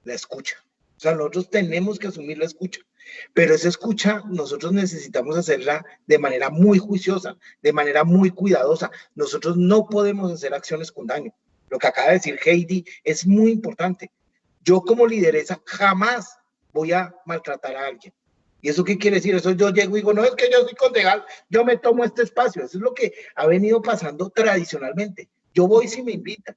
la escucha. O sea, nosotros tenemos que asumir la escucha. Pero esa escucha nosotros necesitamos hacerla de manera muy juiciosa, de manera muy cuidadosa. Nosotros no podemos hacer acciones con daño. Lo que acaba de decir Heidi es muy importante. Yo como lideresa jamás voy a maltratar a alguien. ¿Y eso qué quiere decir? Eso yo llego y digo, no, es que yo soy concejal, yo me tomo este espacio. Eso es lo que ha venido pasando tradicionalmente. Yo voy si me invitan.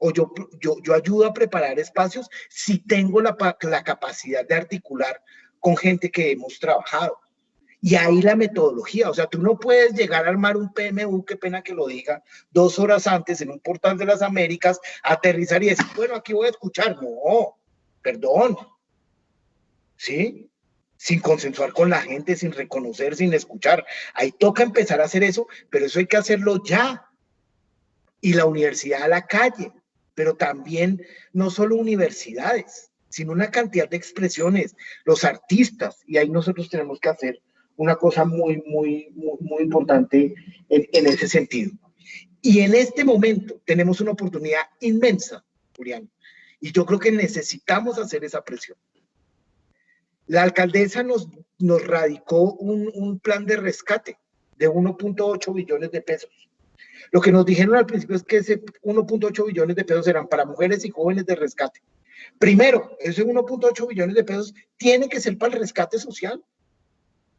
O yo ayudo a preparar espacios si tengo la capacidad de articular con gente que hemos trabajado. Y ahí la metodología, o sea, tú no puedes llegar a armar un PMU, qué pena que lo diga, 2 horas antes en un portal de las Américas, aterrizar y decir, bueno, aquí voy a escuchar. No, perdón, ¿sí? Sin consensuar con la gente, sin reconocer, sin escuchar. Ahí toca empezar a hacer eso, pero eso hay que hacerlo ya. Y la universidad a la calle, pero también no solo universidades, sino una cantidad de expresiones, los artistas, y ahí nosotros tenemos que hacer una cosa muy importante en ese sentido. Y en este momento tenemos una oportunidad inmensa, Julián, y yo creo que necesitamos hacer esa presión. La alcaldesa nos radicó un plan de rescate de 1.8 billones de pesos. Lo que nos dijeron al principio es que ese 1.8 billones de pesos eran para mujeres y jóvenes de rescate. Primero, ese 1.8 billones de pesos tiene que ser para el rescate social,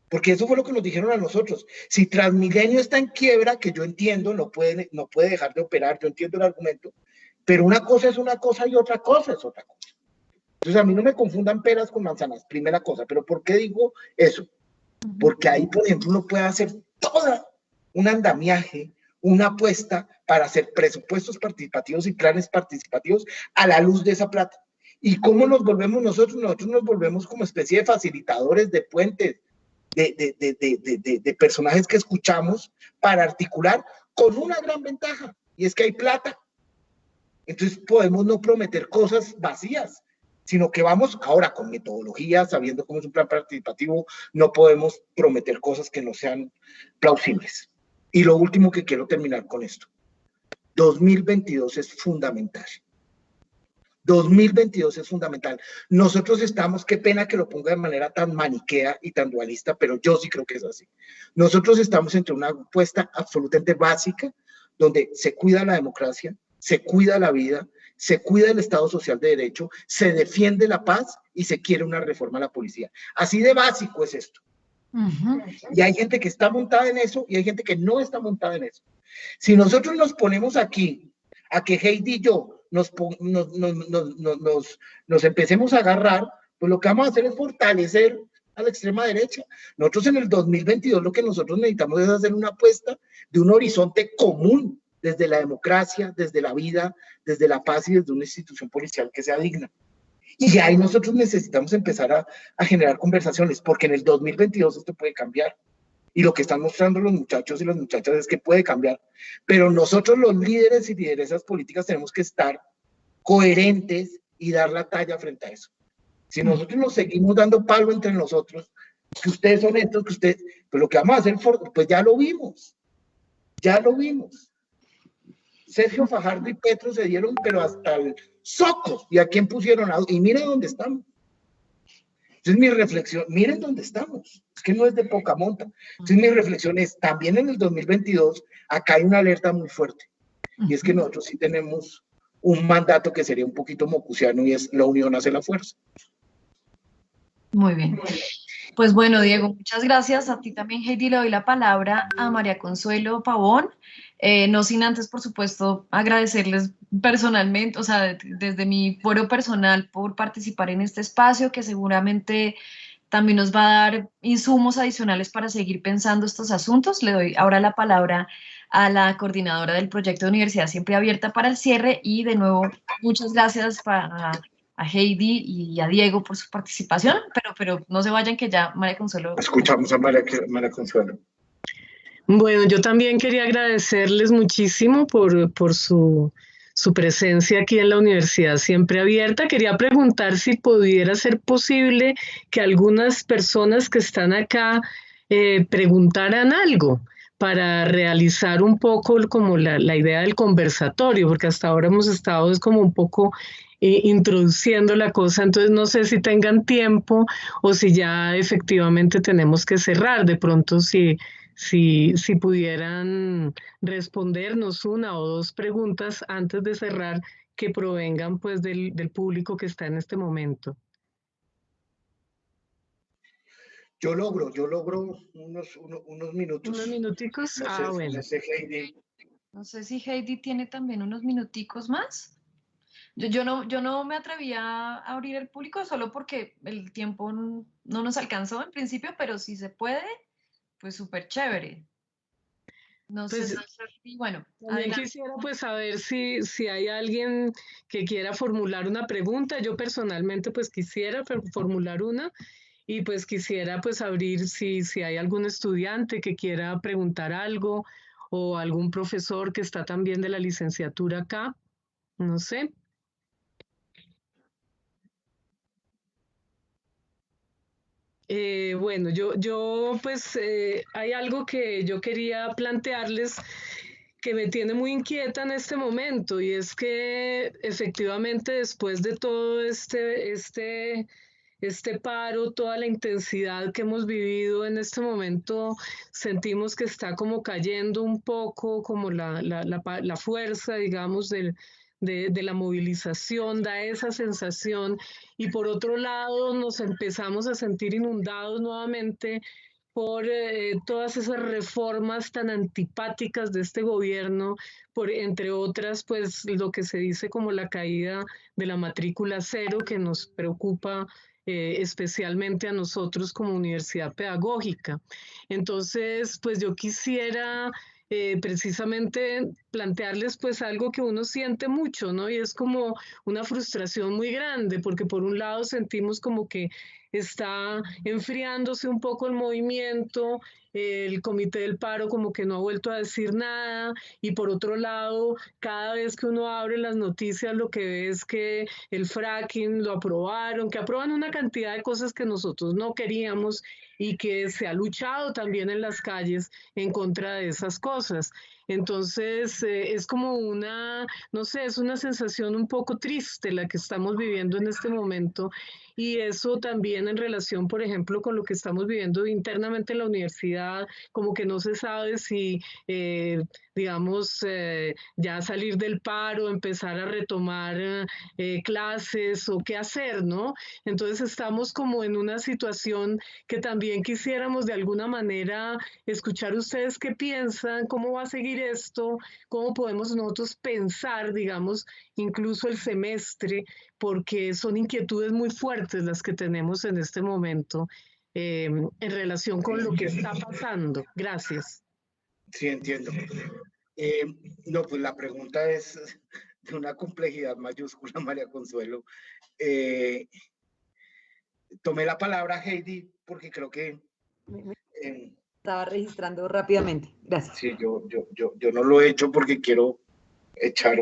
porque eso fue lo que nos dijeron a nosotros. Si Transmilenio está en quiebra, que yo entiendo, no puede dejar de operar, yo entiendo el argumento, pero una cosa es una cosa y otra cosa es otra cosa. Entonces a mí no me confundan peras con manzanas, primera cosa. ¿Pero por qué digo eso? Porque ahí, por ejemplo, uno puede hacer toda un andamiaje, una apuesta para hacer presupuestos participativos y planes participativos a la luz de esa plata. ¿Y cómo nos volvemos nosotros? Nosotros nos volvemos como especie de facilitadores, de puentes, de personajes que escuchamos para articular con una gran ventaja, y es que hay plata. Entonces podemos no prometer cosas vacías, sino que vamos ahora con metodología, sabiendo cómo es un plan participativo, no podemos prometer cosas que no sean plausibles. Y lo último que quiero terminar con esto, 2022 es fundamental. 2022 es fundamental. Nosotros estamos, qué pena que lo ponga de manera tan maniquea y tan dualista, pero yo sí creo que es así. Nosotros estamos entre una apuesta absolutamente básica, donde se cuida la democracia, se cuida la vida, se cuida el Estado Social de Derecho, se defiende la paz y se quiere una reforma a la policía. Así de básico es esto. Y hay gente que está montada en eso y hay gente que no está montada en eso. Si nosotros nos ponemos aquí a que Heidi y yo nos empecemos a agarrar, pues lo que vamos a hacer es fortalecer a la extrema derecha. Nosotros en el 2022 lo que nosotros necesitamos es hacer una apuesta de un horizonte común desde la democracia, desde la vida, desde la paz y desde una institución policial que sea digna. Y ahí nosotros necesitamos empezar a generar conversaciones, porque en el 2022 esto puede cambiar. Y lo que están mostrando los muchachos y las muchachas es que puede cambiar. Pero nosotros los líderes y lideresas políticas tenemos que estar coherentes y dar la talla frente a eso. Si nosotros nos seguimos dando palo entre nosotros, que ustedes son estos, que ustedes, pues lo que vamos a hacer, pues ya lo vimos. Ya lo vimos. Sergio Fajardo y Petro se dieron, pero hasta el soco. ¿Y a quién pusieron? Y miren dónde estamos. Entonces mi reflexión, miren dónde estamos. Es que no es de poca monta. Entonces mi reflexión es, también en el 2022, acá hay una alerta muy fuerte. Y es que nosotros sí tenemos un mandato que sería un poquito mocusiano y es la unión hace la fuerza. Muy bien. Pues bueno, Diego, muchas gracias. A ti también, Heidi, le doy la palabra a María Consuelo Pavón. No sin antes, por supuesto, agradecerles personalmente, o sea, desde mi foro personal por participar en este espacio, que seguramente también nos va a dar insumos adicionales para seguir pensando estos asuntos. Le doy ahora la palabra a la coordinadora del proyecto de Universidad Siempre Abierta para el cierre y de nuevo, muchas gracias a Heidi y a Diego por su participación, pero no se vayan que ya María Consuelo... Escuchamos a María Consuelo. Bueno, yo también quería agradecerles muchísimo por su presencia aquí en la Universidad Siempre Abierta. Quería preguntar si pudiera ser posible que algunas personas que están acá preguntaran algo para realizar un poco como la idea del conversatorio, porque hasta ahora hemos estado es como un poco introduciendo la cosa, entonces no sé si tengan tiempo o si ya efectivamente tenemos que cerrar. De pronto si pudieran respondernos una o dos preguntas antes de cerrar que provengan pues del público que está en este momento. Yo logro unos minutos. ¿Unos minuticos? No sé, bueno. No sé, Heidi. No sé si Heidi tiene también unos minuticos más. Yo no me atreví a abrir el público solo porque el tiempo no nos alcanzó en principio, pero si se puede, pues súper chévere. No Pues, sé, y bueno, también quisiera pues saber si hay alguien que quiera formular una pregunta. Yo personalmente pues quisiera formular una y pues quisiera pues abrir si hay algún estudiante que quiera preguntar algo o algún profesor que está también de la licenciatura acá, no sé. Bueno, yo pues hay algo que yo quería plantearles que me tiene muy inquieta en este momento y es que efectivamente después de todo este paro, toda la intensidad que hemos vivido en este momento, sentimos que está como cayendo un poco como la fuerza, digamos, de la movilización, da esa sensación, y por otro lado nos empezamos a sentir inundados nuevamente por todas esas reformas tan antipáticas de este gobierno, entre otras, pues lo que se dice como la caída de la matrícula cero, que nos preocupa especialmente a nosotros como universidad pedagógica. Entonces, pues yo quisiera precisamente plantearles pues algo que uno siente mucho, ¿no? Y es como una frustración muy grande, porque por un lado sentimos como que está enfriándose un poco el movimiento, el comité del paro como que no ha vuelto a decir nada, y por otro lado, cada vez que uno abre las noticias lo que ve es que el fracking lo aprobaron, que aprueban una cantidad de cosas que nosotros no queríamos, y que se ha luchado también en las calles en contra de esas cosas. Entonces, es como una, no sé, es una sensación un poco triste la que estamos viviendo en este momento, y eso también en relación, por ejemplo, con lo que estamos viviendo internamente en la universidad, como que no se sabe si, digamos, ya salir del paro, empezar a retomar clases o qué hacer, ¿no? Entonces estamos como en una situación que también quisiéramos de alguna manera escuchar ustedes qué piensan, cómo va a seguir esto, cómo podemos nosotros pensar, digamos, incluso el semestre, porque son inquietudes muy fuertes las que tenemos en este momento en relación con lo que está pasando. Gracias. Sí, entiendo. No, pues la pregunta es de una complejidad mayúscula, María Consuelo. Tomé la palabra, Heidi, porque creo que... Estaba registrando rápidamente. Gracias. Sí, yo no lo he hecho porque quiero echar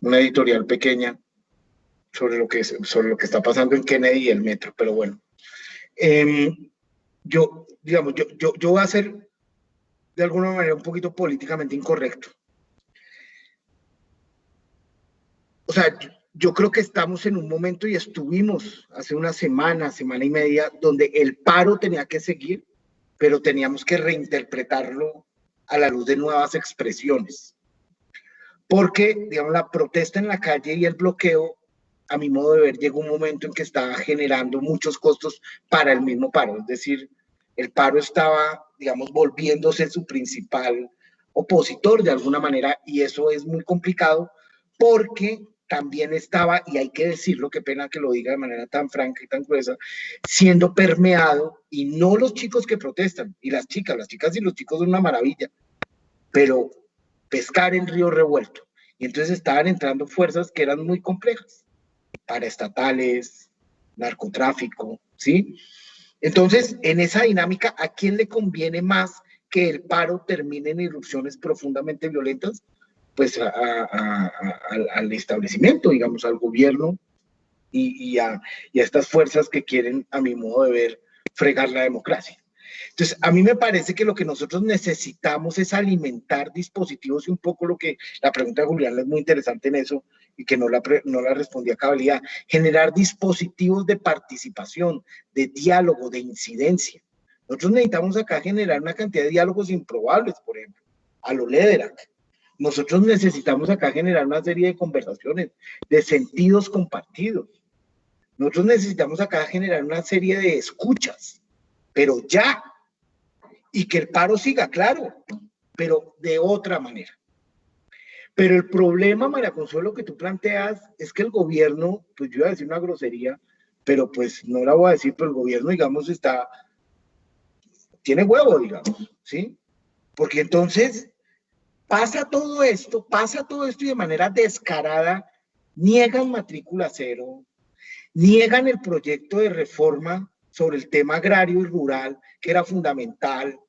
una editorial pequeña sobre lo que está pasando en Kennedy y el metro, pero bueno. Yo voy a ser de alguna manera un poquito políticamente incorrecto. O sea, yo creo que estamos en un momento, y estuvimos hace una semana y media, donde el paro tenía que seguir, pero teníamos que reinterpretarlo a la luz de nuevas expresiones. Porque, digamos, la protesta en la calle y el bloqueo, a mi modo de ver, llegó un momento en que estaba generando muchos costos para el mismo paro. Es decir, el paro estaba, digamos, volviéndose su principal opositor de alguna manera, y eso es muy complicado porque también estaba, y hay que decirlo, qué pena que lo diga de manera tan franca y tan gruesa, siendo permeado, y no los chicos que protestan, y las chicas y los chicos son una maravilla, pero pescar en río revuelto. Y entonces estaban entrando fuerzas que eran muy complejas, paraestatales, narcotráfico, ¿sí? Entonces, en esa dinámica, ¿a quién le conviene más que el paro termine en irrupciones profundamente violentas? Pues al establecimiento, digamos, al gobierno y a estas fuerzas que quieren, a mi modo de ver, fregar la democracia. Entonces, a mí me parece que lo que nosotros necesitamos es alimentar dispositivos, y un poco lo que la pregunta de Julián es muy interesante en eso, y que no la respondí a cabalidad, generar dispositivos de participación, de diálogo, de incidencia. Nosotros necesitamos acá generar una cantidad de diálogos improbables, por ejemplo, a lo Lederac. Nosotros necesitamos acá generar una serie de conversaciones, de sentidos compartidos. Nosotros necesitamos acá generar una serie de escuchas, pero ya, y que el paro siga, claro, pero de otra manera. Pero el problema, María Consuelo, que tú planteas es que el gobierno, pues yo iba a decir una grosería, pero pues no la voy a decir, pero el gobierno, digamos, tiene huevo, digamos, ¿sí? Porque entonces pasa todo esto y de manera descarada niegan matrícula cero, niegan el proyecto de reforma sobre el tema agrario y rural, que era fundamental,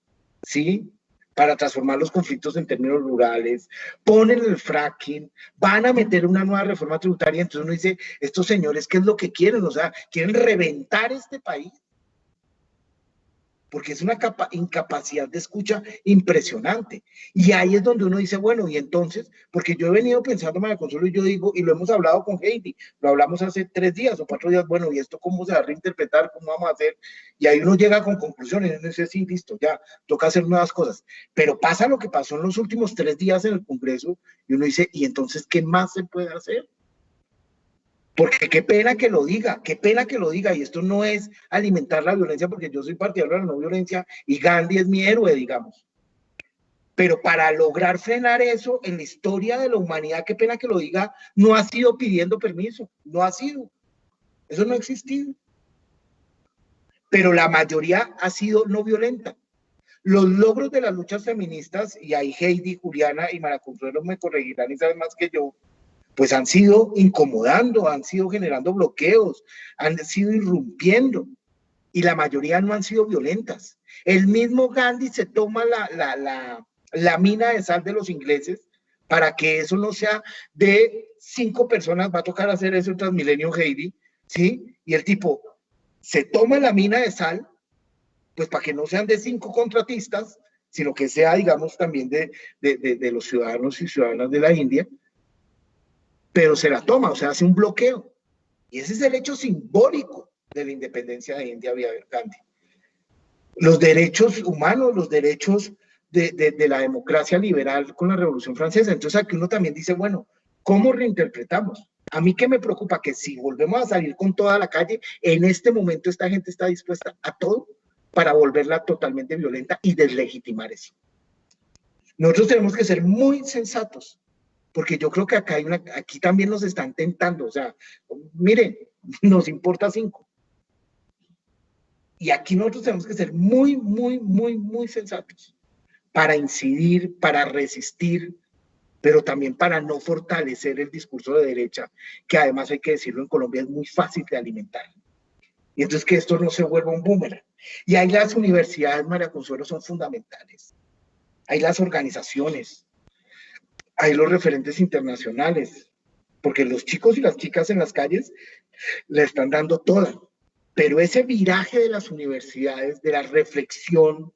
¿sí? Para transformar los conflictos en términos rurales, ponen el fracking, van a meter una nueva reforma tributaria. Entonces uno dice, estos señores, ¿qué es lo que quieren? O sea, quieren reventar este país, porque es una incapacidad de escucha impresionante. Y ahí es donde uno dice, bueno, y entonces, porque yo he venido pensando, María Consuelo, y yo digo, y lo hemos hablado con Heidi, lo hablamos hace 3 días o 4 días, bueno, ¿y esto cómo se va a reinterpretar? ¿Cómo vamos a hacer? Y ahí uno llega con conclusiones, y uno dice, sí, listo, ya, toca hacer nuevas cosas. Pero pasa lo que pasó en los últimos 3 días en el Congreso, y uno dice, ¿y entonces qué más se puede hacer? Porque qué pena que lo diga, y esto no es alimentar la violencia, porque yo soy partidario de la no violencia y Gandhi es mi héroe, digamos. Pero para lograr frenar eso en la historia de la humanidad, qué pena que lo diga, no ha sido pidiendo permiso, no ha sido. Eso no ha existido. Pero la mayoría ha sido no violenta. Los logros de las luchas feministas, y ahí Heidi, Juliana y María Consuelo me corregirán y saben más que yo, pues han sido incomodando, han sido generando bloqueos, han sido irrumpiendo, y la mayoría no han sido violentas. El mismo Gandhi se toma la mina de sal de los ingleses para que eso no sea de 5 personas, va a tocar hacer eso en Transmilenio, Heidi, ¿sí? Y el tipo se toma la mina de sal pues para que no sean de 5 contratistas, sino que sea, digamos, también de los ciudadanos y ciudadanas de la India, pero se la toma, o sea, hace un bloqueo. Y ese es el hecho simbólico de la independencia de India vía Gandhi. Los derechos humanos, los derechos de la democracia liberal con la Revolución Francesa. Entonces aquí uno también dice, bueno, ¿cómo reinterpretamos? A mí que me preocupa que si volvemos a salir con toda la calle, en este momento esta gente está dispuesta a todo para volverla totalmente violenta y deslegitimar eso. Nosotros tenemos que ser muy sensatos, porque yo creo que acá aquí también nos están tentando, o sea, miren, nos importa 5. Y aquí nosotros tenemos que ser muy, muy, muy, muy sensatos para incidir, para resistir, pero también para no fortalecer el discurso de derecha, que además hay que decirlo, en Colombia es muy fácil de alimentar. Y entonces que esto no se vuelva un boomerang. Y ahí las universidades, María Consuelo, son fundamentales. Hay las organizaciones, hay los referentes internacionales, porque los chicos y las chicas en las calles le están dando toda. Pero ese viraje de las universidades, de la reflexión,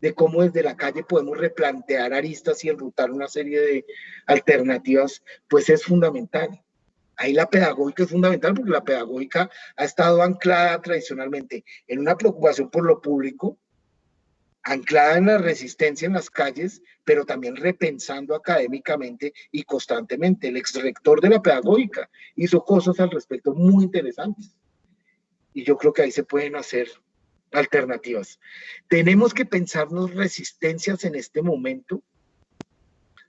de cómo desde la calle podemos replantear aristas y enrutar una serie de alternativas, pues es fundamental. Ahí la pedagógica es fundamental porque la pedagógica ha estado anclada tradicionalmente en una preocupación por lo público, anclada en la resistencia en las calles, pero también repensando académicamente y constantemente. El exrector de la pedagógica hizo cosas al respecto muy interesantes. Y yo creo que ahí se pueden hacer alternativas. Tenemos que pensarnos resistencias en este momento,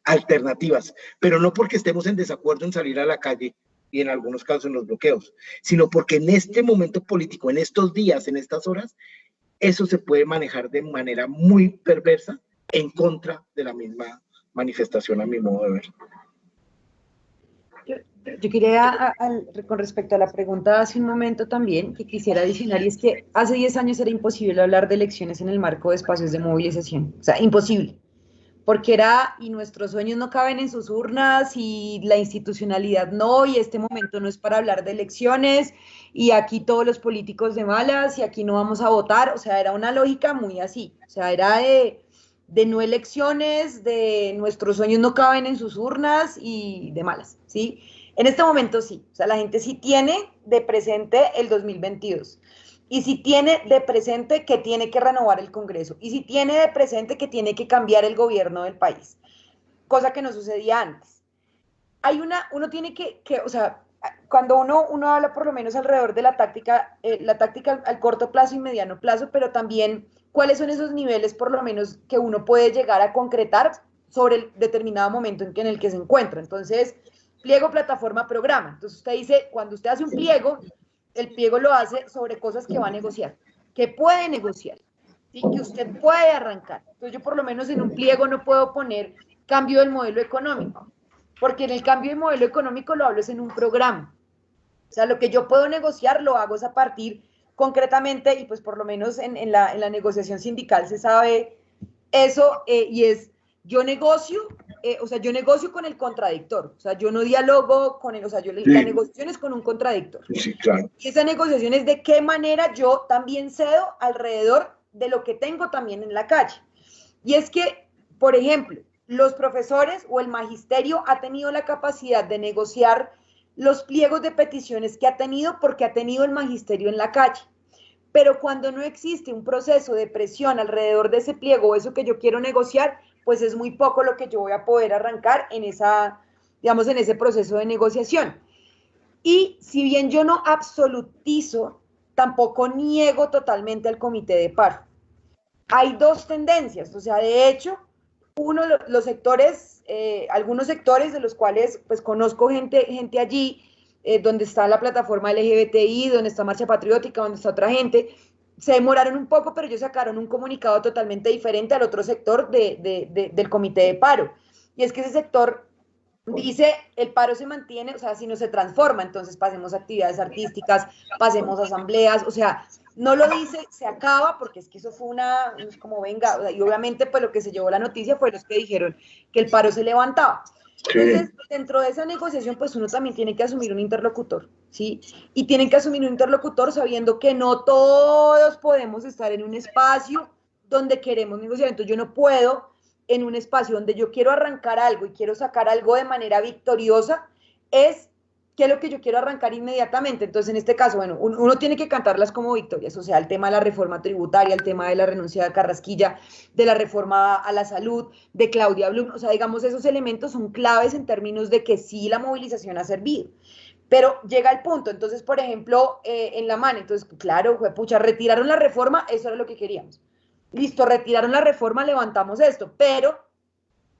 alternativas, pero no porque estemos en desacuerdo en salir a la calle y en algunos casos en los bloqueos, sino porque en este momento político, en estos días, en estas horas, eso se puede manejar de manera muy perversa en contra de la misma manifestación, a mi modo de ver. Yo quería, con respecto a la pregunta hace un momento también, que quisiera adicionar, y es que hace 10 años era imposible hablar de elecciones en el marco de espacios de movilización, o sea, imposible, porque y nuestros sueños no caben en sus urnas, y la institucionalidad no, y este momento no es para hablar de elecciones, y aquí todos los políticos de malas, y aquí no vamos a votar, o sea, era una lógica muy así, o sea, era de no elecciones, de nuestros sueños no caben en sus urnas, y de malas, ¿sí? En este momento sí, o sea, la gente sí tiene de presente el 2022, y sí tiene de presente que tiene que renovar el Congreso, y sí tiene de presente que tiene que cambiar el gobierno del país, cosa que no sucedía antes. Uno tiene o sea, cuando uno habla por lo menos alrededor de la táctica al corto plazo y mediano plazo, pero también cuáles son esos niveles por lo menos que uno puede llegar a concretar sobre el determinado momento en el que se encuentra. Entonces, pliego, plataforma, programa. Entonces usted dice, cuando usted hace un pliego, el pliego lo hace sobre cosas que va a negociar, que puede negociar, ¿sí? Que usted puede arrancar. Entonces yo por lo menos en un pliego no puedo poner cambio del modelo económico, porque en el cambio del modelo económico lo hablo es en un programa. O sea, lo que yo puedo negociar lo hago es a partir concretamente, y pues por lo menos en la negociación sindical se sabe eso, y es, yo negocio con el contradictor, o sea, yo no dialogo con él, o sea, la negociación es con un contradictor. Sí, claro. Y esa negociación es de qué manera yo también cedo alrededor de lo que tengo también en la calle. Y es que, por ejemplo, los profesores o el magisterio ha tenido la capacidad de negociar los pliegos de peticiones que ha tenido porque ha tenido el magisterio en la calle. Pero cuando no existe un proceso de presión alrededor de ese pliego o eso que yo quiero negociar, pues es muy poco lo que yo voy a poder arrancar en ese proceso de negociación. Y si bien yo no absolutizo, tampoco niego totalmente al comité de paro. Hay dos tendencias, o sea, de hecho, los sectores, algunos sectores de los cuales pues conozco gente allí, donde está la plataforma LGBTI, donde está Marcha Patriótica, donde está otra gente, se demoraron un poco, pero ellos sacaron un comunicado totalmente diferente al otro sector del comité de paro. Y es que ese sector dice, el paro se mantiene, o sea, si no se transforma, entonces pasemos a actividades artísticas, pasemos a asambleas, o sea, no lo dice, se acaba, porque es que eso fue como venga, o sea, y obviamente pues lo que se llevó la noticia fue los que dijeron que el paro se levantaba. Entonces, dentro de esa negociación, pues uno también tiene que asumir un interlocutor, ¿sí? Y tienen que asumir un interlocutor sabiendo que no todos podemos estar en un espacio donde queremos negociar. Entonces, yo no puedo, en un espacio donde yo quiero arrancar algo y quiero sacar algo de manera victoriosa, es qué es lo que yo quiero arrancar inmediatamente. Entonces, en este caso, bueno, uno tiene que cantarlas como victorias, o sea, el tema de la reforma tributaria, el tema de la renuncia de Carrasquilla, de la reforma a la salud, de Claudia Blum, o sea, digamos, esos elementos son claves en términos de que sí la movilización ha servido. Pero llega el punto, entonces, por ejemplo, en la MAN, entonces, claro, pucha, retiraron la reforma, eso era lo que queríamos. Listo, retiraron la reforma, levantamos esto, pero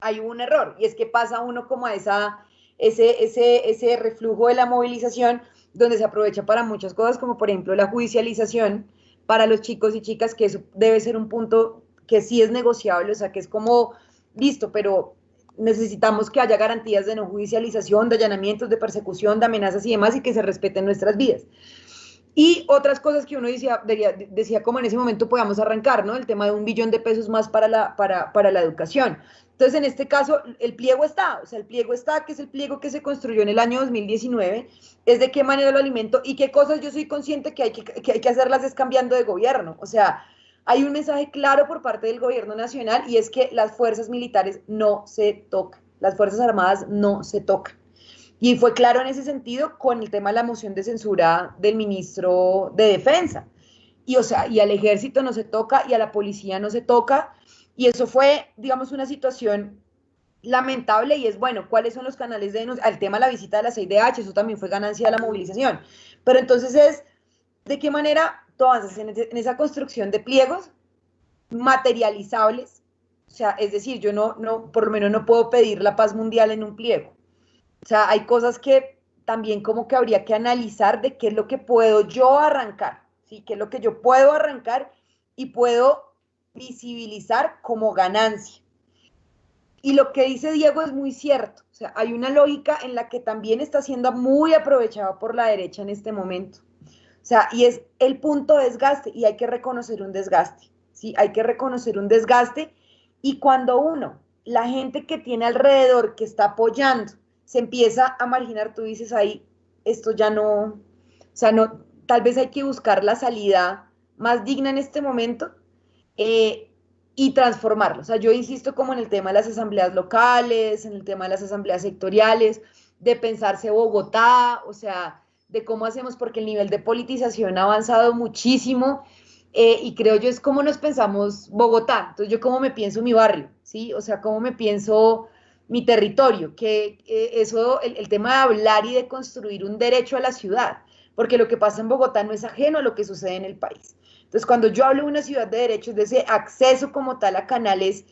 hay un error, y es que pasa uno como a ese reflujo de la movilización, donde se aprovecha para muchas cosas, como por ejemplo la judicialización para los chicos y chicas, que eso debe ser un punto que sí es negociable, o sea, que es como, listo, pero necesitamos que haya garantías de no judicialización, de allanamientos, de persecución, de amenazas y demás, y que se respeten nuestras vidas. Y otras cosas que uno decía como en ese momento podamos arrancar, ¿no? El tema de 1 billón de pesos más para la educación. Entonces, en este caso, el pliego está, o sea, el pliego está, que es el pliego que se construyó en el año 2019, es de qué manera lo alimento y qué cosas yo soy consciente que hay que hacerlas es cambiando de gobierno. O sea, hay un mensaje claro por parte del gobierno nacional y es que las fuerzas militares no se tocan, las fuerzas armadas no se tocan. Y fue claro en ese sentido con el tema de la moción de censura del ministro de Defensa. Y, o sea, y al ejército no se toca y a la policía no se toca. Y eso fue, digamos, una situación lamentable y es, bueno, ¿cuáles son los canales de denuncia? El tema de la visita de la CIDH, eso también fue ganancia de la movilización. Pero entonces es, ¿de qué manera tú avanzas en esa construcción de pliegos materializables? O sea, es decir, yo por lo menos no puedo pedir la paz mundial en un pliego. O sea, hay cosas que también como que habría que analizar de qué es lo que puedo yo arrancar, ¿sí? Qué es lo que yo puedo arrancar y puedo visibilizar como ganancia. Y lo que dice Diego es muy cierto. O sea, hay una lógica en la que también está siendo muy aprovechada por la derecha en este momento. O sea, y es el punto de desgaste y hay que reconocer un desgaste, ¿sí? Hay que reconocer un desgaste y cuando la gente que tiene alrededor, que está apoyando, se empieza a marginar, tú dices ahí, esto ya no, o sea, no, tal vez hay que buscar la salida más digna en este momento y transformarlo. O sea, yo insisto como en el tema de las asambleas locales, en el tema de las asambleas sectoriales, de pensarse Bogotá, o sea, de cómo hacemos, porque el nivel de politización ha avanzado muchísimo y creo yo es cómo nos pensamos Bogotá. Entonces yo cómo me pienso mi barrio, ¿sí? O sea, cómo me pienso mi territorio, que eso, el tema de hablar y de construir un derecho a la ciudad, porque lo que pasa en Bogotá no es ajeno a lo que sucede en el país. Entonces, cuando yo hablo de una ciudad de derechos, de ese acceso como tal a canales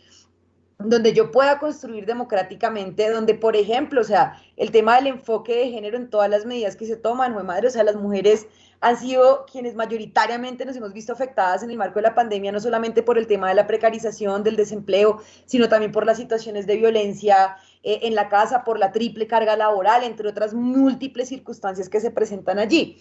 donde yo pueda construir democráticamente, donde, por ejemplo, o sea, el tema del enfoque de género en todas las medidas que se toman, o madre, o sea, las mujeres han sido quienes mayoritariamente nos hemos visto afectadas en el marco de la pandemia, no solamente por el tema de la precarización, del desempleo, sino también por las situaciones de violencia en la casa, por la triple carga laboral, entre otras múltiples circunstancias que se presentan allí.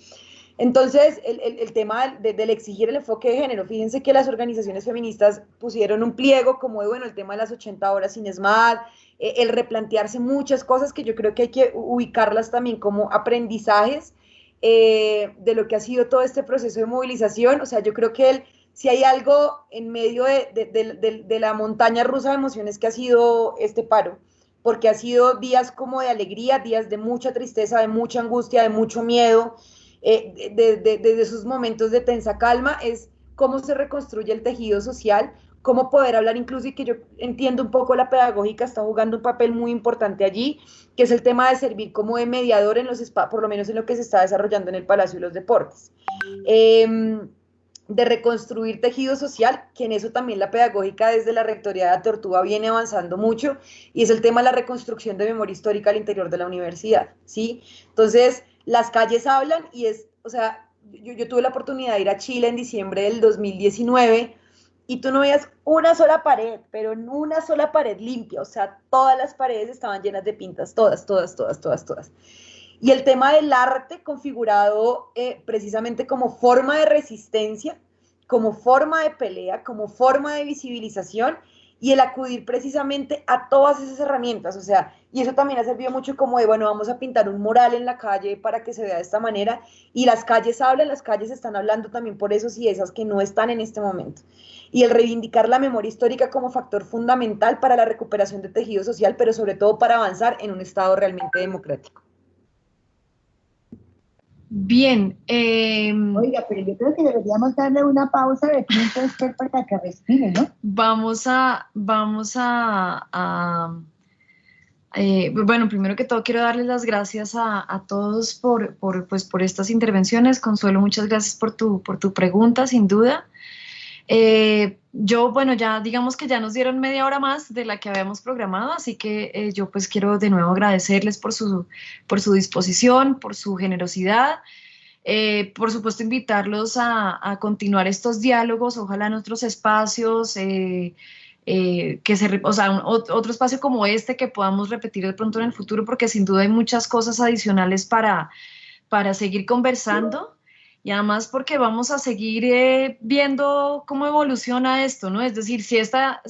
Entonces, el tema del exigir el enfoque de género, fíjense que las organizaciones feministas pusieron un pliego como de, bueno, el tema de las 80 horas sin ESMAD, el replantearse muchas cosas que yo creo que hay que ubicarlas también como aprendizajes de lo que ha sido todo este proceso de movilización. O sea, yo creo que si hay algo en medio de la montaña rusa de emociones que ha sido este paro, porque ha sido días como de alegría, días de mucha tristeza, de mucha angustia, de mucho miedo, de esos momentos de tensa calma, es cómo se reconstruye el tejido social, cómo poder hablar incluso, y que yo entiendo un poco la pedagógica está jugando un papel muy importante allí, que es el tema de servir como de mediador en los por lo menos en lo que se está desarrollando en el Palacio de los Deportes. De reconstruir tejido social, que en eso también la pedagógica desde la Rectoría de Tortuga viene avanzando mucho, y es el tema de la reconstrucción de memoria histórica al interior de la universidad, ¿sí? Entonces, las calles hablan y es, o sea, yo tuve la oportunidad de ir a Chile en diciembre del 2019 y tú no veías una sola pared, pero una sola pared limpia, o sea, todas las paredes estaban llenas de pintas, todas, todas, todas, todas, todas. Y el tema del arte configurado precisamente como forma de resistencia, como forma de pelea, como forma de visibilización, y el acudir precisamente a todas esas herramientas, o sea, y eso también ha servido mucho como de, bueno, vamos a pintar un mural en la calle para que se vea de esta manera, y las calles hablan, las calles están hablando también por esos y esas que no están en este momento. Y el reivindicar la memoria histórica como factor fundamental para la recuperación de tejido social, pero sobre todo para avanzar en un Estado realmente democrático. Bien. Oiga, pero yo creo que deberíamos darle una pausa de pronto a Esther para que respire, ¿no? Bueno, primero que todo quiero darles las gracias a todos por estas intervenciones. Consuelo, muchas gracias por tu pregunta, sin duda. Bueno, ya digamos que ya nos dieron media hora más de la que habíamos programado, así que yo pues quiero de nuevo agradecerles por su disposición, por su generosidad. Por supuesto, invitarlos a continuar estos diálogos, ojalá en otros espacios, otro espacio como este que podamos repetir de pronto en el futuro, porque sin duda hay muchas cosas adicionales para seguir conversando. Y además porque vamos a seguir viendo cómo evoluciona esto, ¿no? Es decir, si esta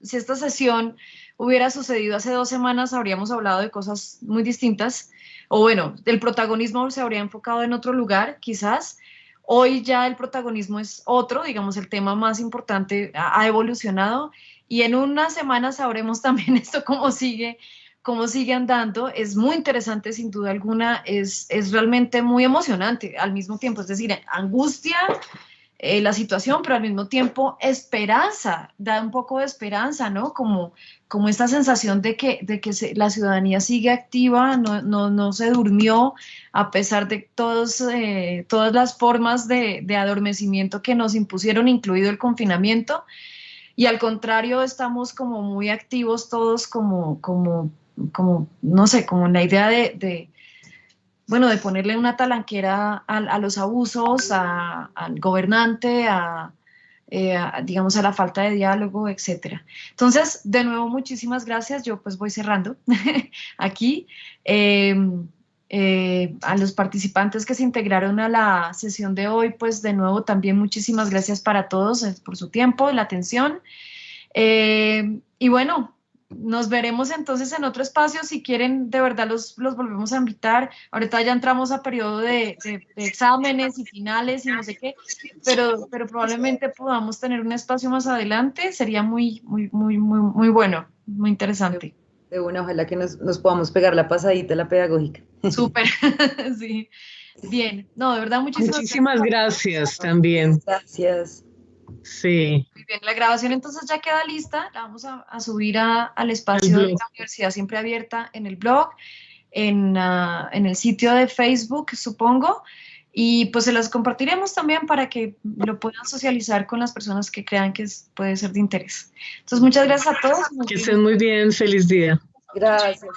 sesión hubiera sucedido hace 2 semanas, habríamos hablado de cosas muy distintas, o bueno, el protagonismo se habría enfocado en otro lugar, quizás. Hoy ya el protagonismo es otro, digamos, el tema más importante ha evolucionado, y en unas semanas sabremos también esto cómo sigue andando. Es muy interesante, sin duda alguna, es realmente muy emocionante al mismo tiempo, es decir, angustia la situación, pero al mismo tiempo esperanza, da un poco de esperanza, ¿no? Como esta sensación de que la ciudadanía sigue activa, no se durmió, a pesar de todas las formas de adormecimiento que nos impusieron, incluido el confinamiento, y al contrario, estamos como muy activos todos, como no sé, como en la idea de ponerle una talanquera a los abusos, al gobernante, digamos, a la falta de diálogo, etcétera. Entonces, de nuevo, muchísimas gracias. Yo pues voy cerrando aquí. A los participantes que se integraron a la sesión de hoy, pues de nuevo también muchísimas gracias para todos por su tiempo, la atención. Y bueno, nos veremos entonces en otro espacio. Si quieren, de verdad los volvemos a invitar. Ahorita ya entramos a periodo de exámenes y finales y no sé qué, pero probablemente podamos tener un espacio más adelante. Sería muy bueno, muy interesante. De una, ojalá que nos podamos pegar la pasadita, la pedagógica. Súper, sí. Bien, no, de verdad, muchísimas gracias también. Gracias. Sí. Muy bien, la grabación entonces ya queda lista, la vamos a subir al espacio de la Universidad Siempre Abierta en el blog, en el sitio de Facebook, supongo, y pues se las compartiremos también para que lo puedan socializar con las personas que crean que puede ser de interés. Entonces, muchas gracias a todos. Que estén muy bien, feliz día. Gracias.